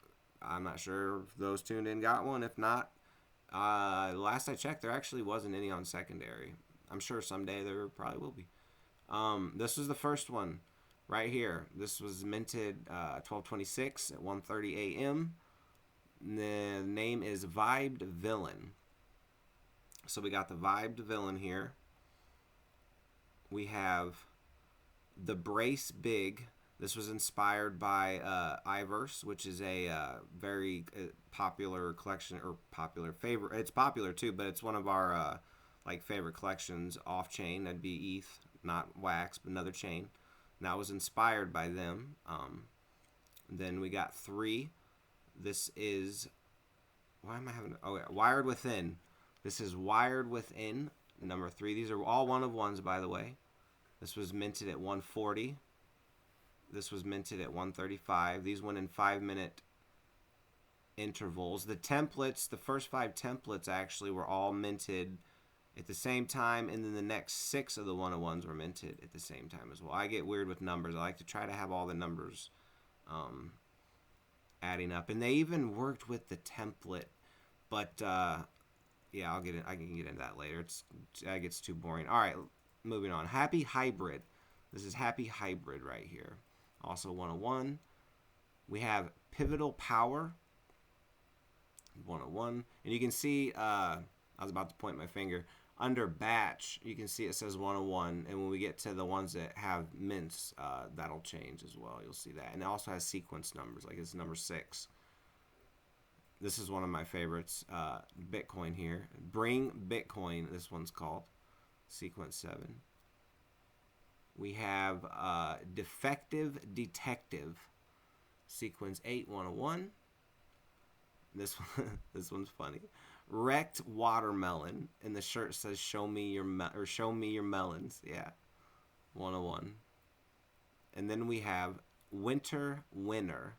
I'm not sure if those tuned in got one. If not, last I checked, there actually wasn't any on secondary. I'm sure someday there probably will be. This was the first one right here. This was minted 12/26 at 1:30 a.m. The name is Vibed Villain. So we got the Vibed Villain here. We have the Brace Big. This was inspired by Iverse, which is a very popular collection, or popular favorite. It's popular too, but it's one of our like favorite collections off chain. That'd be ETH, not Wax, but another chain. And that was inspired by them. Then we got 3. This is, why am I having? Oh yeah, Wired Within. This is Wired Within, number 3. These are all one of ones, by the way. This was minted at 140. This was minted at 135. These went in 5-minute intervals. The templates, the first 5 templates actually were all minted at the same time, and then the next 6 of the 101s were minted at the same time as well. I get weird with numbers. I like to try to have all the numbers adding up, and they even worked with the template, but yeah, I can get into that later. That gets too boring. All right, moving on. Happy Hybrid. This is Happy Hybrid right here. Also 101. We have Pivotal Power. 101. And you can see, I was about to point my finger. Under batch, you can see it says 101. And when we get to the ones that have mints, that'll change as well. You'll see that. And it also has sequence numbers, like it's number 6. This is one of my favorites. Bitcoin here. Bring Bitcoin, this one's called. Sequence 7. We have Defective Detective. Sequence 8, 101. This one's funny. Wrecked Watermelon, and the shirt says show me your melons. Yeah, 101. And then we have Winter Winner,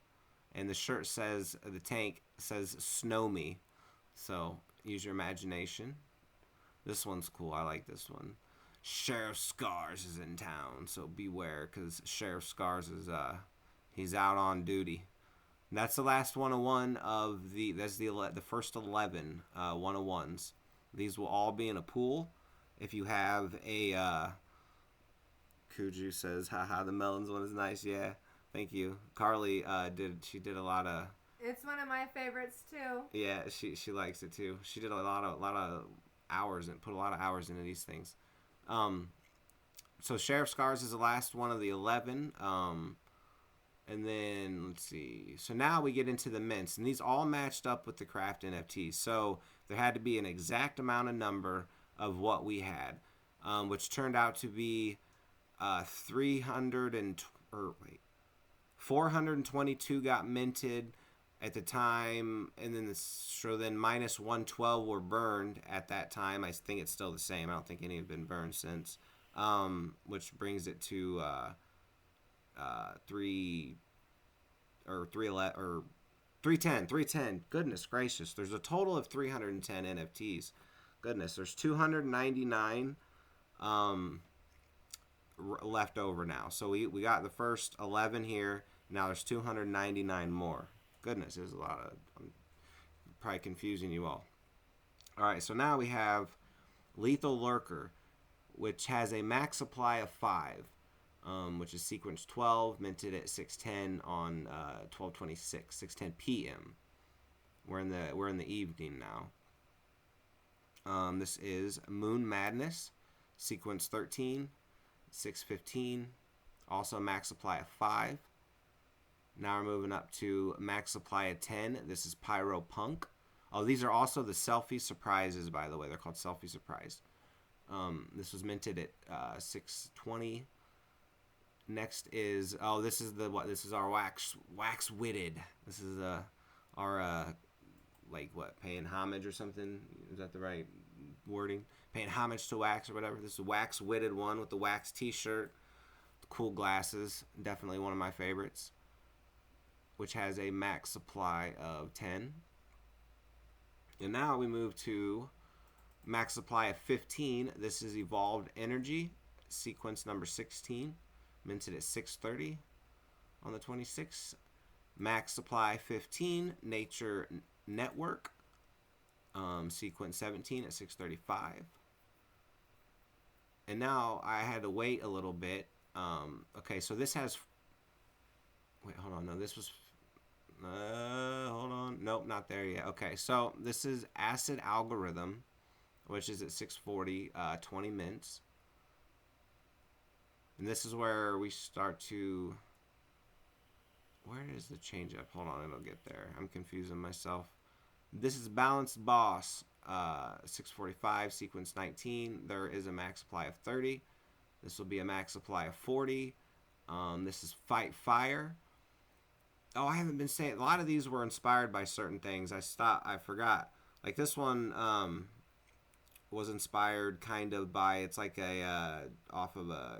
and the shirt says, the tank says snow me. So use your imagination. This one's cool. I like this one. Sheriff Scars is in town, so beware, because Sheriff Scars is he's out on duty. And that's the last 101 of the first 11 101s. These will all be in a pool. If you have a Kuju says, haha, the melons one is nice. Yeah, thank you. Carly did a lot of. It's one of my favorites too. Yeah, she likes it too. She did a lot of hours and put a lot of hours into these things. So Sheriff Scars is the last one of the 11. And then, let's see. So now we get into the mints. And these all matched up with the craft NFTs. So there had to be an exact amount of number of what we had. Which turned out to be 422 got minted at the time. And then minus 112 were burned at that time. I think it's still the same. I don't think any have been burned since. Which brings it to 310. Goodness gracious, there's a total of 310 NFTs. Goodness, there's 299 left over now. So we got the first 11 here. Now there's 299 more. Goodness, there's a lot of. I'm probably confusing you all. All right, so now we have Lethal Lurker, which has a max supply of 5. Which is sequence 12, minted at 6:10 on 12/26, 6:10 p.m. We're in the evening now. This is Moon Madness, sequence 13, 6:15, also max supply of 5. Now we're moving up to max supply of 10. This is Pyro Punk. Oh, these are also the selfie surprises, by the way. They're called selfie surprise. This was minted at 620. Next is this is our wax witted. This is our like what, paying homage or something. Is that the right wording? Paying homage to wax or whatever. This is a wax witted one with the wax t-shirt, cool glasses. Definitely one of my favorites, which has a max supply of 10. And now we move to max supply of 15. This is Evolved Energy, sequence number 16, minted at 6:30 on the 26th. Max supply 15, Nature Network, sequence 17 at 6:35. And now I had to wait a little bit. Okay, so this has. Wait, hold on. No, this was. Hold on. Nope, not there yet. Okay, so this is Acid Algorithm, which is at 6:40, 20 mints. And this is where we start to. Where is the change up? Hold on, it'll get there. I'm confusing myself. This is Balanced Boss, 6:45, sequence 19. There is a max supply of 30. This will be a max supply of 40. This is Fight Fire. Oh, I haven't been saying. A lot of these were inspired by certain things. I forgot. Like this one was inspired kind of by. It's like a off of a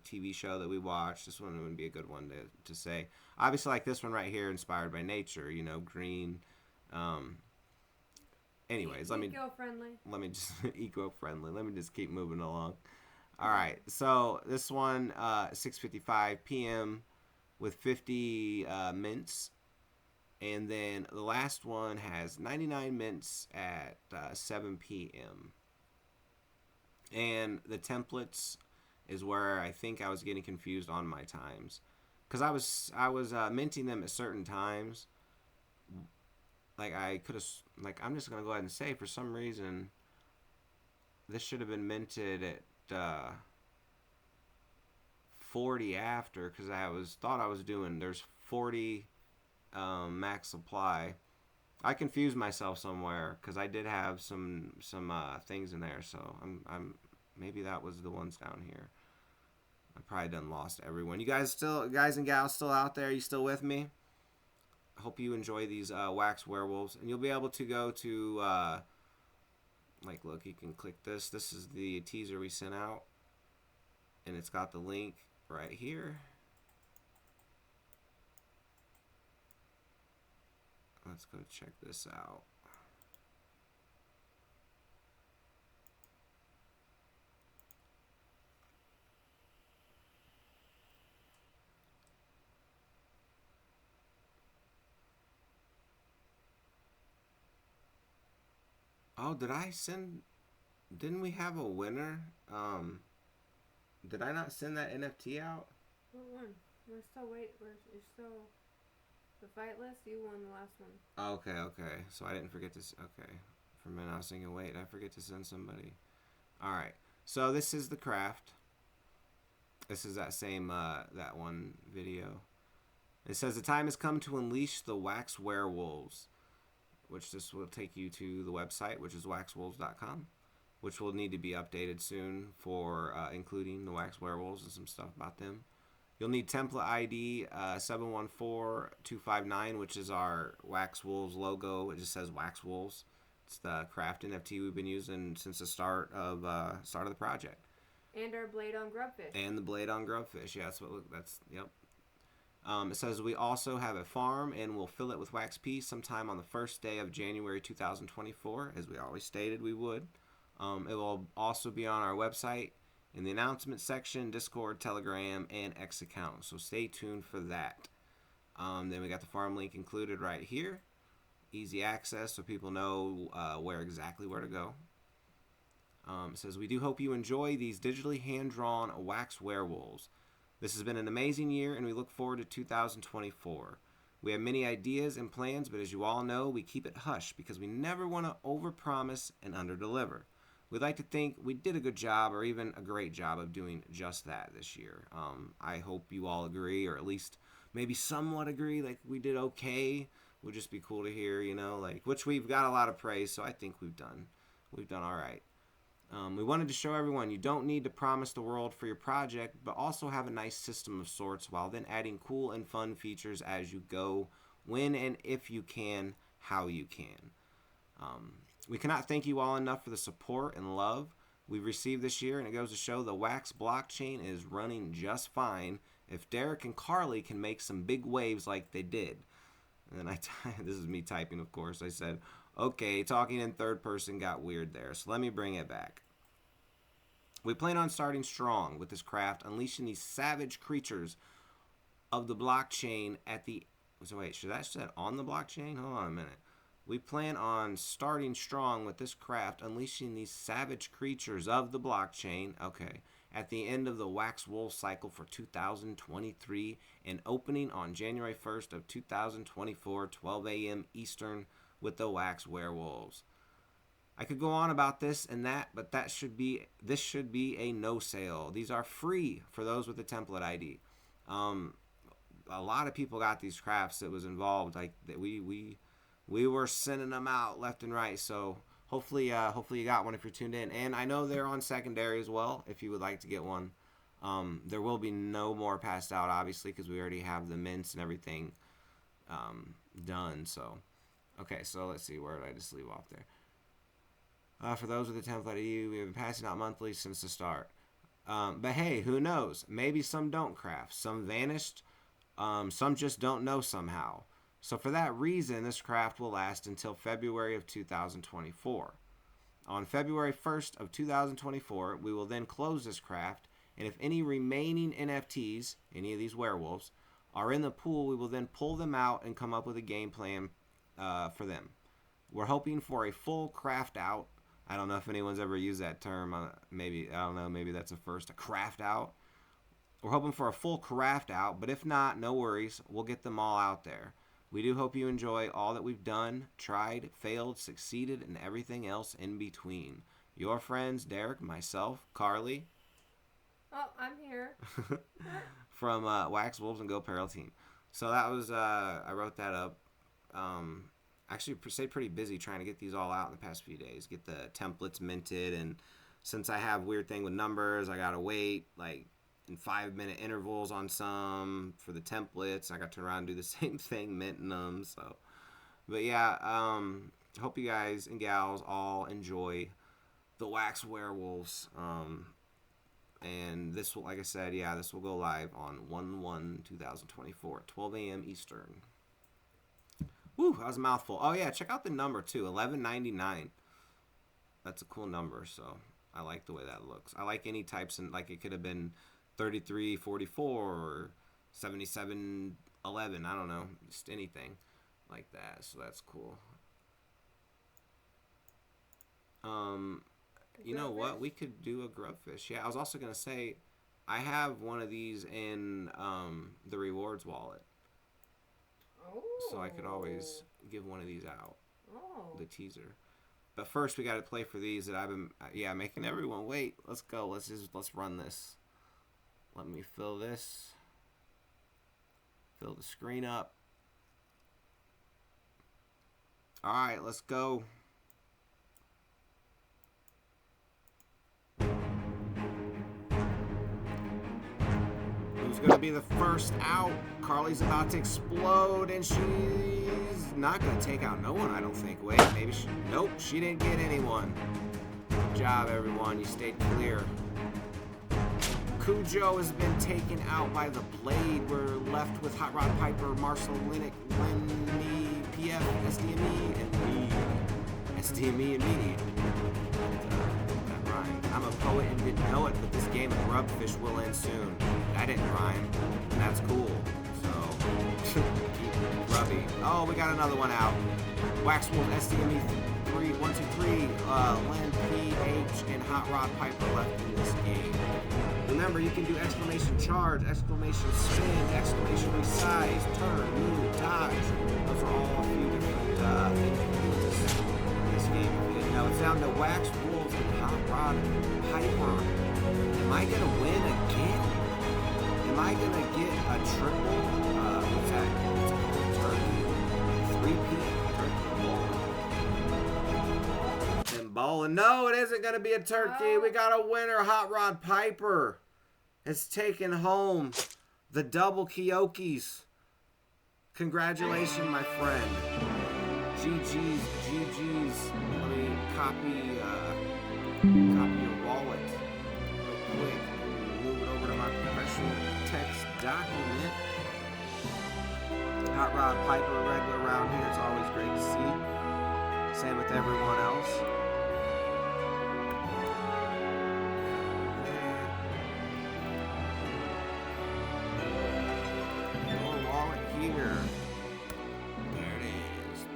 TV show that we watched. This one would be a good one to say. Obviously, like this one right here, inspired by nature. You know, green. Anyways, let me just eco-friendly. Let me just keep moving along. All right, so this one 6:55 p.m. with 50 mints, and then the last one has 99 mints at 7 p.m. And the templates is where I think I was getting confused on my times, because I was minting them at certain times. Like I could have, like I'm just gonna go ahead and say, for some reason this should have been minted at 40 after, because thought I was doing, there's 40 max supply. I confused myself somewhere because I did have some things in there, so I'm maybe that was the ones down here. I probably done lost everyone. You guys and gals still out there? You still with me? I hope you enjoy these wax werewolves, and you'll be able to go to like, look, you can click this. This is the teaser we sent out, and it's got the link right here. Let's go check this out. Oh, didn't we have a winner? Did I not send that NFT out? What one? We're still waiting. You're still the fight list. You won the last one. Okay. So I didn't forget to. Okay. For a minute I was thinking, wait, I forget to send somebody. All right. So this is the craft. This is that same that one video. It says the time has come to unleash the wax werewolves, which this will take you to the website, which is waxwolves.com, which will need to be updated soon for including the wax werewolves and some stuff about them. You'll need template ID 714259, which is our Wax Wolves logo. It just says Wax Wolves. It's the craft NFT we've been using since the start of the project. And our blade on grubfish. And the blade on grubfish. Yeah, yep. It says we also have a farm, and we'll fill it with wax peas sometime on the first day of January 2024, as we always stated we would. It will also be on our website in the announcement section, Discord, Telegram, and X account. So stay tuned for that. Then we got the farm link included right here. Easy access so people know where to go. It says, we do hope you enjoy these digitally hand-drawn wax werewolves. This has been an amazing year, and we look forward to 2024. We have many ideas and plans, but as you all know, we keep it hush because we never want to overpromise and underdeliver. We'd like to think we did a good job, or even a great job, of doing just that this year. I hope you all agree, or at least maybe somewhat agree, like we did okay. Would just be cool to hear, which we've got a lot of praise, so I think we've done all right. We wanted to show everyone you don't need to promise the world for your project, but also have a nice system of sorts while then adding cool and fun features as you go, when and if you can, how you can. We cannot thank you all enough for the support and love we've received this year, and it goes to show the Wax blockchain is running just fine if Derek and Carly can make some big waves like they did. And then this is me typing, of course. I said, okay, talking in third person got weird there, so let me bring it back. We plan on starting strong with this craft, unleashing these savage creatures of the blockchain at the... So wait, should that say on the blockchain? Hold on a minute. We plan on starting strong with this craft, unleashing these savage creatures of the blockchain, okay, at the end of the Wax Wolf cycle for 2023 and opening on January 1st of 2024, 12 a.m. Eastern with the Wax Werewolves. I could go on about this and that, but this should be a no sale. These are free for those with a template ID. A lot of people got these crafts that was involved. Like that we were sending them out left and right. So hopefully you got one if you're tuned in. And I know they're on secondary as well if you would like to get one. There will be no more passed out, obviously, because we already have the mints and everything done. So, okay, so let's see. Where did I just leave off there? For those with a template ID, we have been passing out monthly since the start. But hey, who knows? Maybe some don't craft. Some vanished. Some just don't know somehow. So for that reason, this craft will last until February of 2024. On February 1st of 2024, we will then close this craft, and if any remaining NFTs, any of these werewolves, are in the pool, we will then pull them out and come up with a game plan for them. We're hoping for a full craft out. I don't know if anyone's ever used that term. Maybe that's a first, a craft out. We're hoping for a full craft out, but if not, no worries. We'll get them all out there. We do hope you enjoy all that we've done, tried, failed, succeeded, and everything else in between. Your friends, Derek, myself, Carly. Oh, I'm here. From Wax Wolves and Goparel team. So that was, I wrote that up. Actually stayed pretty busy trying to get these all out in the past few days. Get the templates minted, and since I have weird thing with numbers, I gotta wait like in 5-minute intervals on some for the templates. I got to turn around and do the same thing, minting them. So, but yeah, hope you guys and gals all enjoy the Wax Werewolves. And this will, like I said, yeah, this will go live on 1/1/2024 at 12 a.m. Eastern. Woo, that was a mouthful. Oh yeah, check out the number too, $11.99. That's a cool number, so I like the way that looks. I like any types, and like it could have been 33.44 or 77.11. I don't know, just anything like that. So that's cool. You know what? We could do a grubfish. Yeah, I was also gonna say, I have one of these in the rewards wallet. Oh. So I could always give one of these out. Oh. The teaser. But first we got to play for these that I've been making everyone wait. Let's go. Let's run this. Let me fill this. Fill the screen up. All right, let's go. Who's going to be the first out? Carly's about to explode, and she's not going to take out no one, I don't think. Wait, maybe she... Nope, she didn't get anyone. Good job, everyone. You stayed clear. Cujo has been taken out by the Blade. We're left with Hot Rod Piper, Marcel Linnick, Lynn, me, PF, SDME, and me. SDME and me. That rhymed. I'm a poet and didn't know it, but this game of Grubfish will end soon. That didn't rhyme, and that's cool. So, keep grubby. Oh, we got another one out. Waxwolf, SDME 3, 1, 2, 3, Len, PH, and Hot Rod Piper left in this game. Remember, you can do exclamation charge, exclamation spin, exclamation resize, turn, move, dodge. Those are all a few different things you can do in this game. If you didn't know, it's down to Wax Wolves and Hot Rod Piper. Am I going to win again? Am I going to get a triple? What's that? Turkey. 3P? Turkey ball. Them balls Oh, and no, it isn't going to be a turkey. We got a winner. Hot Rod Piper has taken home the double Kiyokis. Congratulations, my friend. GG's. Let me copy your wallet real quick. Move it over to my professional text document. Hot Rod Piper, regular around here. It's always great to see. Same with everyone else. Your wallet here.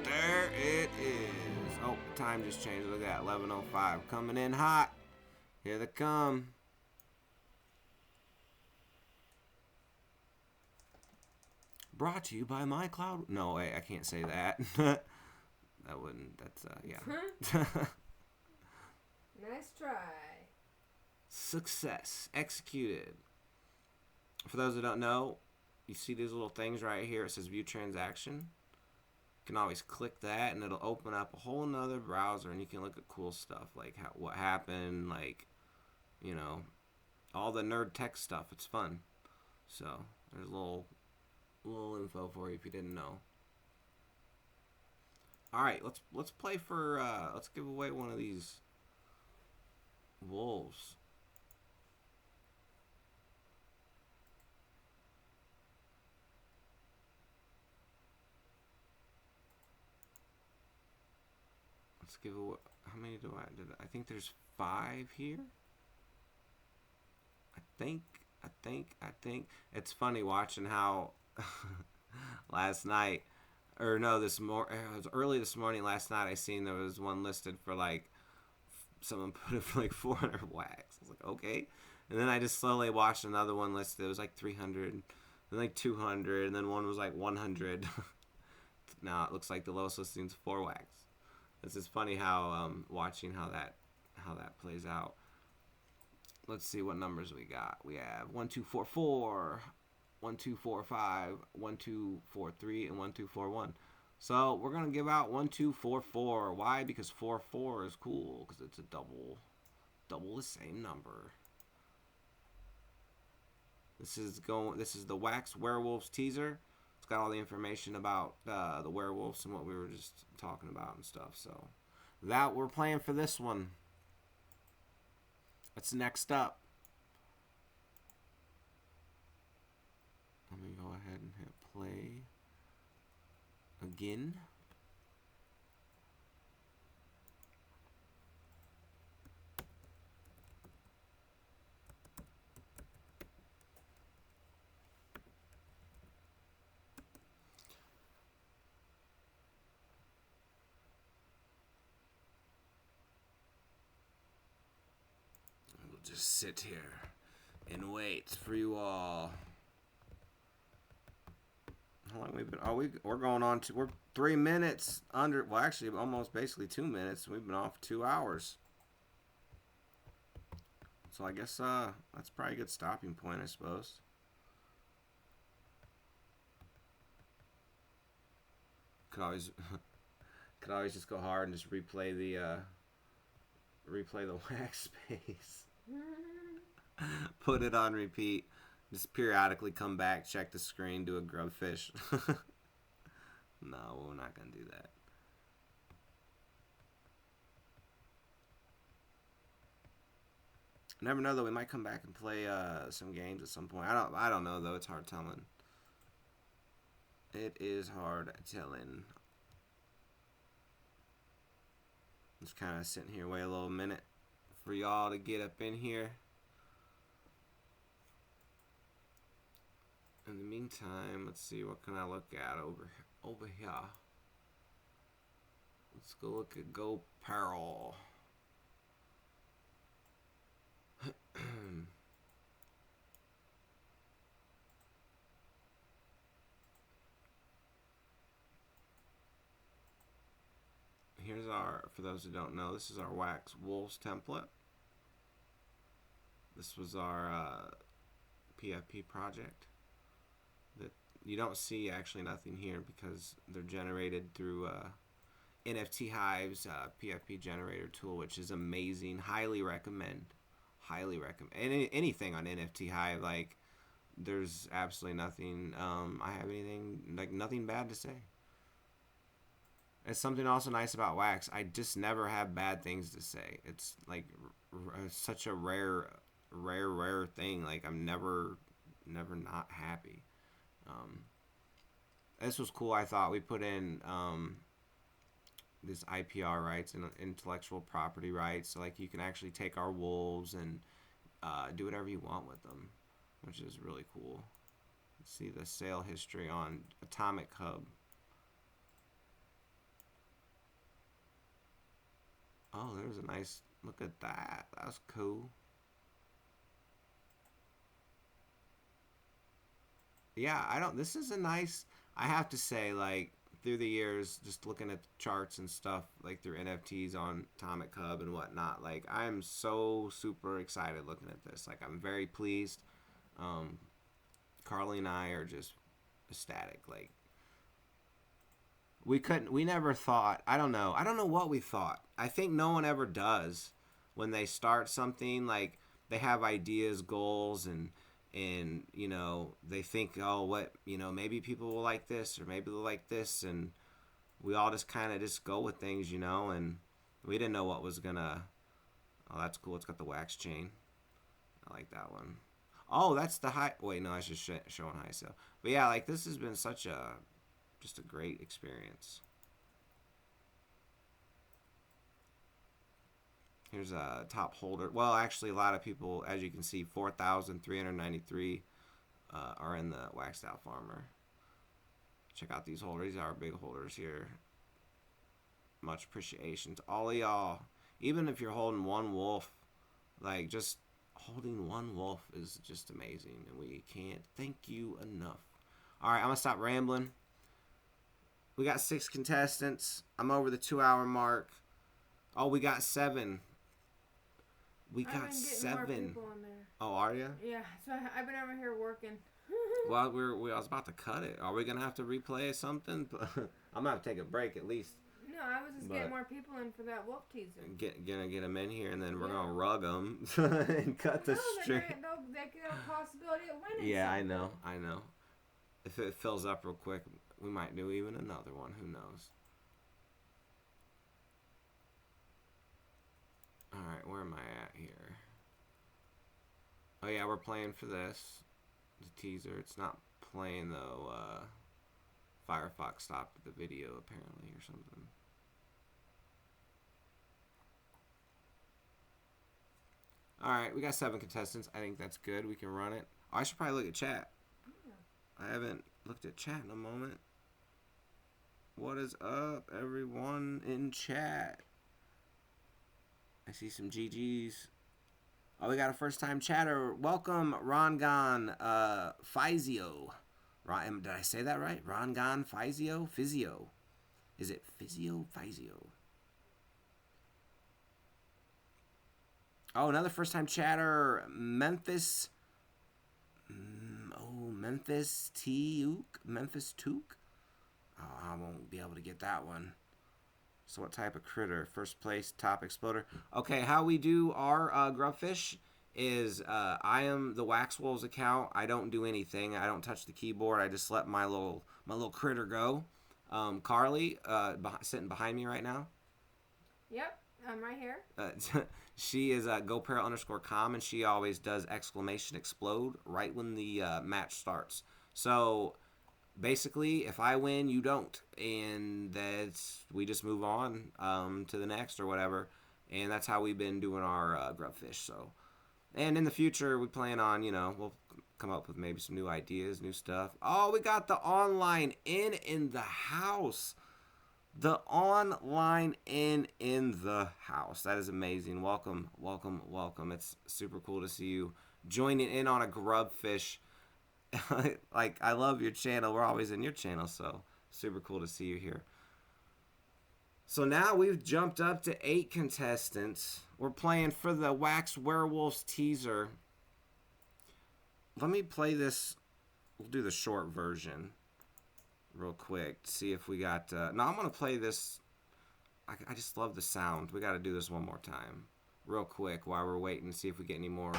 There it is. Oh, time just changed. Look at that, 11:05. Coming in hot. Here they come. Brought to you by MyCloud. No, wait, I can't say that. That wouldn't. That's yeah. Nice try. Success executed. For those that don't know, you see these little things right here. It says view transaction. You can always click that and it'll open up a whole nother browser and you can look at cool stuff like what happened, like, you know, all the nerd tech stuff. It's fun. So there's a little info for you if you didn't know. All right, let's play for let's give away one of these wolves. Let's give away. How many do I think there's 5 here. I think it's funny watching how last night, or no, it was early this morning. Last night I seen there was one listed for like, someone put it for like 400 wax. I was like, okay. And then I just slowly watched another one listed. It was like 300, then like 200, and then one was like 100. Now it looks like the lowest listing is 4 wax. It's just funny how watching how that plays out. Let's see what numbers we got. We have 1244, 1245, 1243, and 1241. So we're gonna give out 1244. Why? Because 44 is cool. Because it's a double the same number. This is the Wax Werewolves teaser. It's got all the information about the werewolves and what we were just talking about and stuff. So that we're playing for this one. That's next up. Let me go ahead and hit play again. We'll just sit here and wait for you all. How long we've been? We're going on to, we're 3 minutes under. Well, actually, almost basically 2 minutes. We've been off 2 hours. So I guess that's probably a good stopping point, I suppose. Could always just go hard and just replay the wax space. Put it on repeat. Just periodically come back, check the screen, do a grub fish. No, we're not gonna do that. Never know though. We might come back and play some games at some point. I don't know though. It's hard telling. It is hard telling. Just kind of sitting here, wait a little minute for y'all to get up in here. In the meantime, let's see, what can I look at over here? Let's go look at Goparel. Here's our, for those who don't know, this is our Wax Wolves template. This was our PFP project. That you don't see actually nothing here because they're generated through NFT Hive's PFP generator tool, which is amazing. Highly recommend. Highly recommend. Anything on NFT Hive, like, there's absolutely nothing. I have nothing bad to say. It's something also nice about wax. I just never have bad things to say. It's like such a rare thing. Like, I'm never not happy. This was cool. I thought we put in this IPR rights and intellectual property rights. So, like, you can actually take our wolves and do whatever you want with them, which is really cool. Let's see the sale history on Atomic Hub. Oh, there's a nice look at that. That's cool. Yeah, this is a nice, I have to say, like, through the years, just looking at charts and stuff, like, through NFTs on Atomic Hub and whatnot, like, I'm so super excited looking at this. Like, I'm very pleased. Carly and I are just ecstatic. Like, we never thought, I don't know what we thought. I think no one ever does when they start something. Like, they have ideas, goals, and you know, they think, oh, what, you know, maybe people will like this or maybe they'll like this, and we all just kind of just go with things, you know, and we didn't know what was gonna. Oh, that's cool. It's got the wax chain. I like that one. Oh, that's the high. Wait, no, I was just showing high sale. But yeah, like, this has been such just a great experience. Here's a top holder. Well, actually, a lot of people, as you can see, 4,393 are in the Waxed Out Farmer. Check out these holders. These are our big holders here. Much appreciation to all of y'all. Even if you're holding one wolf, like, just holding one wolf is just amazing, and we can't thank you enough. All right, I'm gonna stop rambling. We got 6 contestants. I'm over the 2-hour mark. Oh, we got 7. We got 7. More people in there. Oh, are you? Yeah, so I've been over here working. Well, I was about to cut it. Are we gonna have to replay something? I'm gonna have to take a break at least. No, I was just getting more people in for that wolf teaser. Gonna get them in here, and then we're gonna rug them and cut the string. They could have a possibility of winning. Yeah, something. I know. If it fills up real quick, we might do even another one. Who knows? All right, where am I at here? Oh yeah, we're playing for this. The teaser. It's not playing though. Firefox stopped the video apparently or something. All right, we got 7 contestants. I think that's good. We can run it. Oh, I should probably look at chat. Yeah. I haven't looked at chat in a moment. What is up, everyone in chat? I see some GGs. Oh, we got a first-time chatter. Welcome, Rongon Fizio. Did I say that right? Rongon Fizio? Physio. Is it Physio? Fizio. Oh, another first-time chatter. Memphis. Memphis Took. Memphis Took. Oh, I won't be able to get that one. So what type of critter? First place, top exploder. Okay, how we do our grubfish is I am the Wax Wolves account. I don't do anything. I don't touch the keyboard. I just let my little critter go. Carly, sitting behind me right now. Yep, I'm right here. She is Goparel _com, and she always does exclamation explode right when the match starts. So basically, if I win, you don't, and we just move on to the next or whatever, and that's how we've been doing our grubfish. So, and in the future, we plan on, we'll come up with maybe some new ideas, new stuff. Oh, we got the online in the house. The online in the house. That is amazing. Welcome, welcome, welcome. It's super cool to see you joining in on a grubfish. Like, I love your channel. We're always in your channel, so super cool to see you here. So now we've jumped up to 8 contestants. We're playing for the Wax Werewolves teaser. Let me play this. We'll do the short version real quick to see if we got... no, I'm going to play this I just love the sound. We got to do this one more time, real quick, while we're waiting to see if we get any more.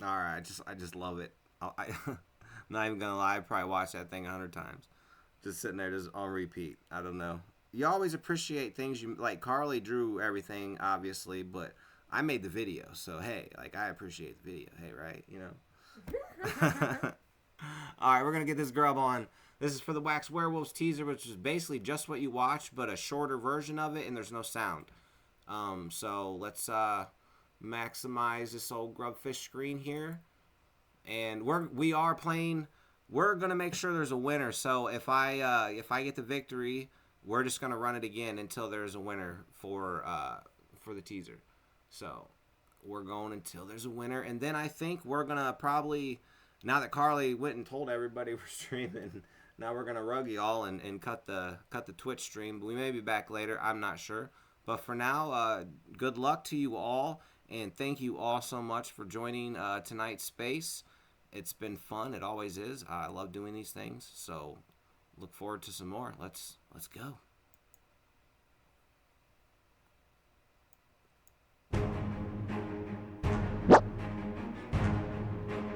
All right, I just love it. I'm not even gonna lie. I probably watched that thing 100 times, just sitting there, just on repeat. I don't know. You always appreciate things you like. Carly drew everything, obviously, but I made the video, so hey, like I appreciate the video. Hey, right? You know. All right, we're gonna get this grub on. This is for the Wax Werewolves teaser, which is basically just what you watched, but a shorter version of it, and there's no sound. So let's maximize this old grubfish screen here, and we are playing. We're gonna make sure there's a winner. So if I get the victory, we're just gonna run it again until there's a winner for the teaser. So we're going until there's a winner, and then I think we're gonna probably, now that Carly went and told everybody we're streaming, now we're gonna rug y'all and cut the Twitch stream. We may be back later. I'm not sure. But for now, good luck to you all, and thank you all so much for joining tonight's space. It's been fun. It always is. I love doing these things. So look forward to some more. Let's go.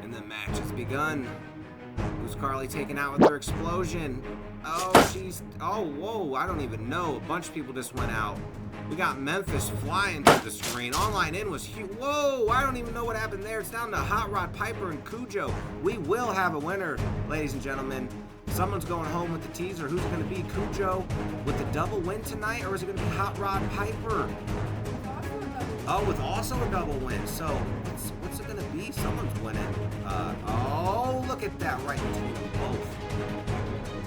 And the match has begun. Who's Carly taking out with her explosion? Oh, whoa, I don't even know. A bunch of people just went out. We got Memphis flying through the screen. Online in was huge. Whoa, I don't even know what happened there. It's down to Hot Rod Piper and Cujo. We will have a winner, ladies and gentlemen. Someone's going home with the teaser. Who's it going to be? Cujo with the double win tonight, or is it going to be Hot Rod Piper? Oh, with also a double win. So what's it going to be? Someone's winning. Oh, look at that, right between them both.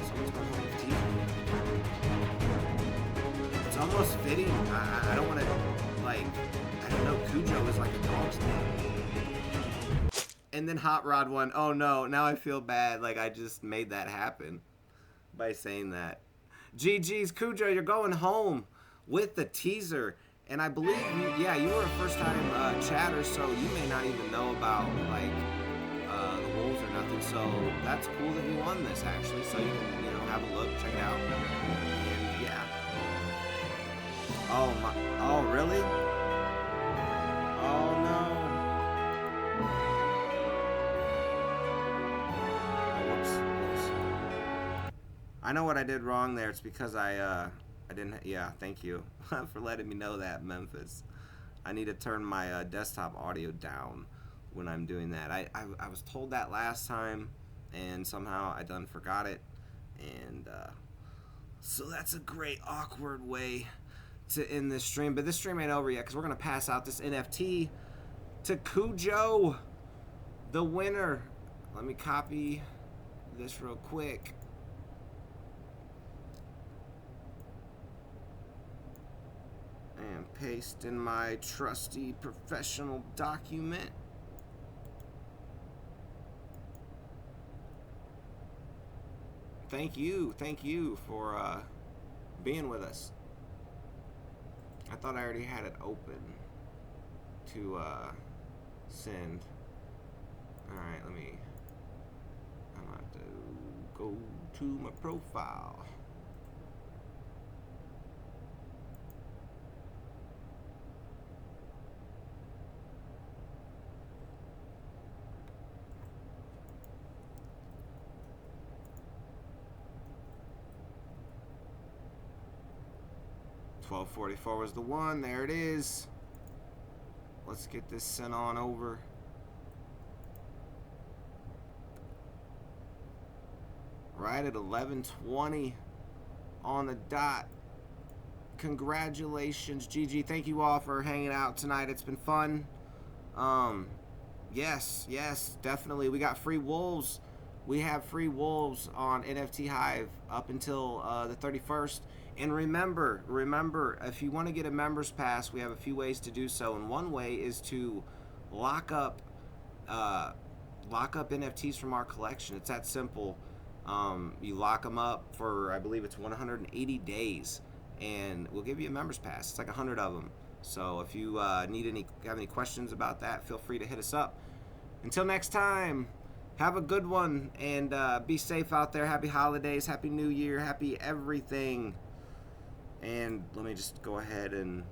Someone's going home with the teaser. It's almost fitting. I don't want to, like, I don't know. Cujo is like a dog's name. And then Hot Rod won. Oh no, now I feel bad. Like I just made that happen by saying that. GG's, Cujo, you're going home with the teaser. And I believe you were a first time chatter, so you may not even know about like the Wolves or nothing. So that's cool that you won this actually. So you can, have a look, check it out. And yeah. Oh my, oh really? Oh no. I know what I did wrong there. It's because I didn't. Yeah, thank you for letting me know that, Memphis. I need to turn my desktop audio down when I'm doing that. I was told that last time, and somehow I done forgot it. And So that's a great awkward way to end this stream. But this stream ain't over yet because we're going to pass out this NFT to Cujo, the winner. Let me copy this real quick. And paste in my trusty professional document. Thank you for being with us. I thought I already had it open to send. Alright, I'm gonna have to go to my profile. $12.44 was the one. There it is. Let's get this sent on over. Right at 11:20 on the dot. Congratulations, GG. Thank you all for hanging out tonight. It's been fun. Yes, definitely. We got free wolves. We have free wolves on NFT Hive up until the 31st. And remember, if you want to get a member's pass, we have a few ways to do so. And one way is to lock up NFTs from our collection. It's that simple. You lock them up for, I believe it's 180 days, and we'll give you a member's pass. It's like 100 of them. So if you have any questions about that, feel free to hit us up. Until next time, have a good one, and be safe out there. Happy holidays, happy new year, happy everything. And let me just go ahead and...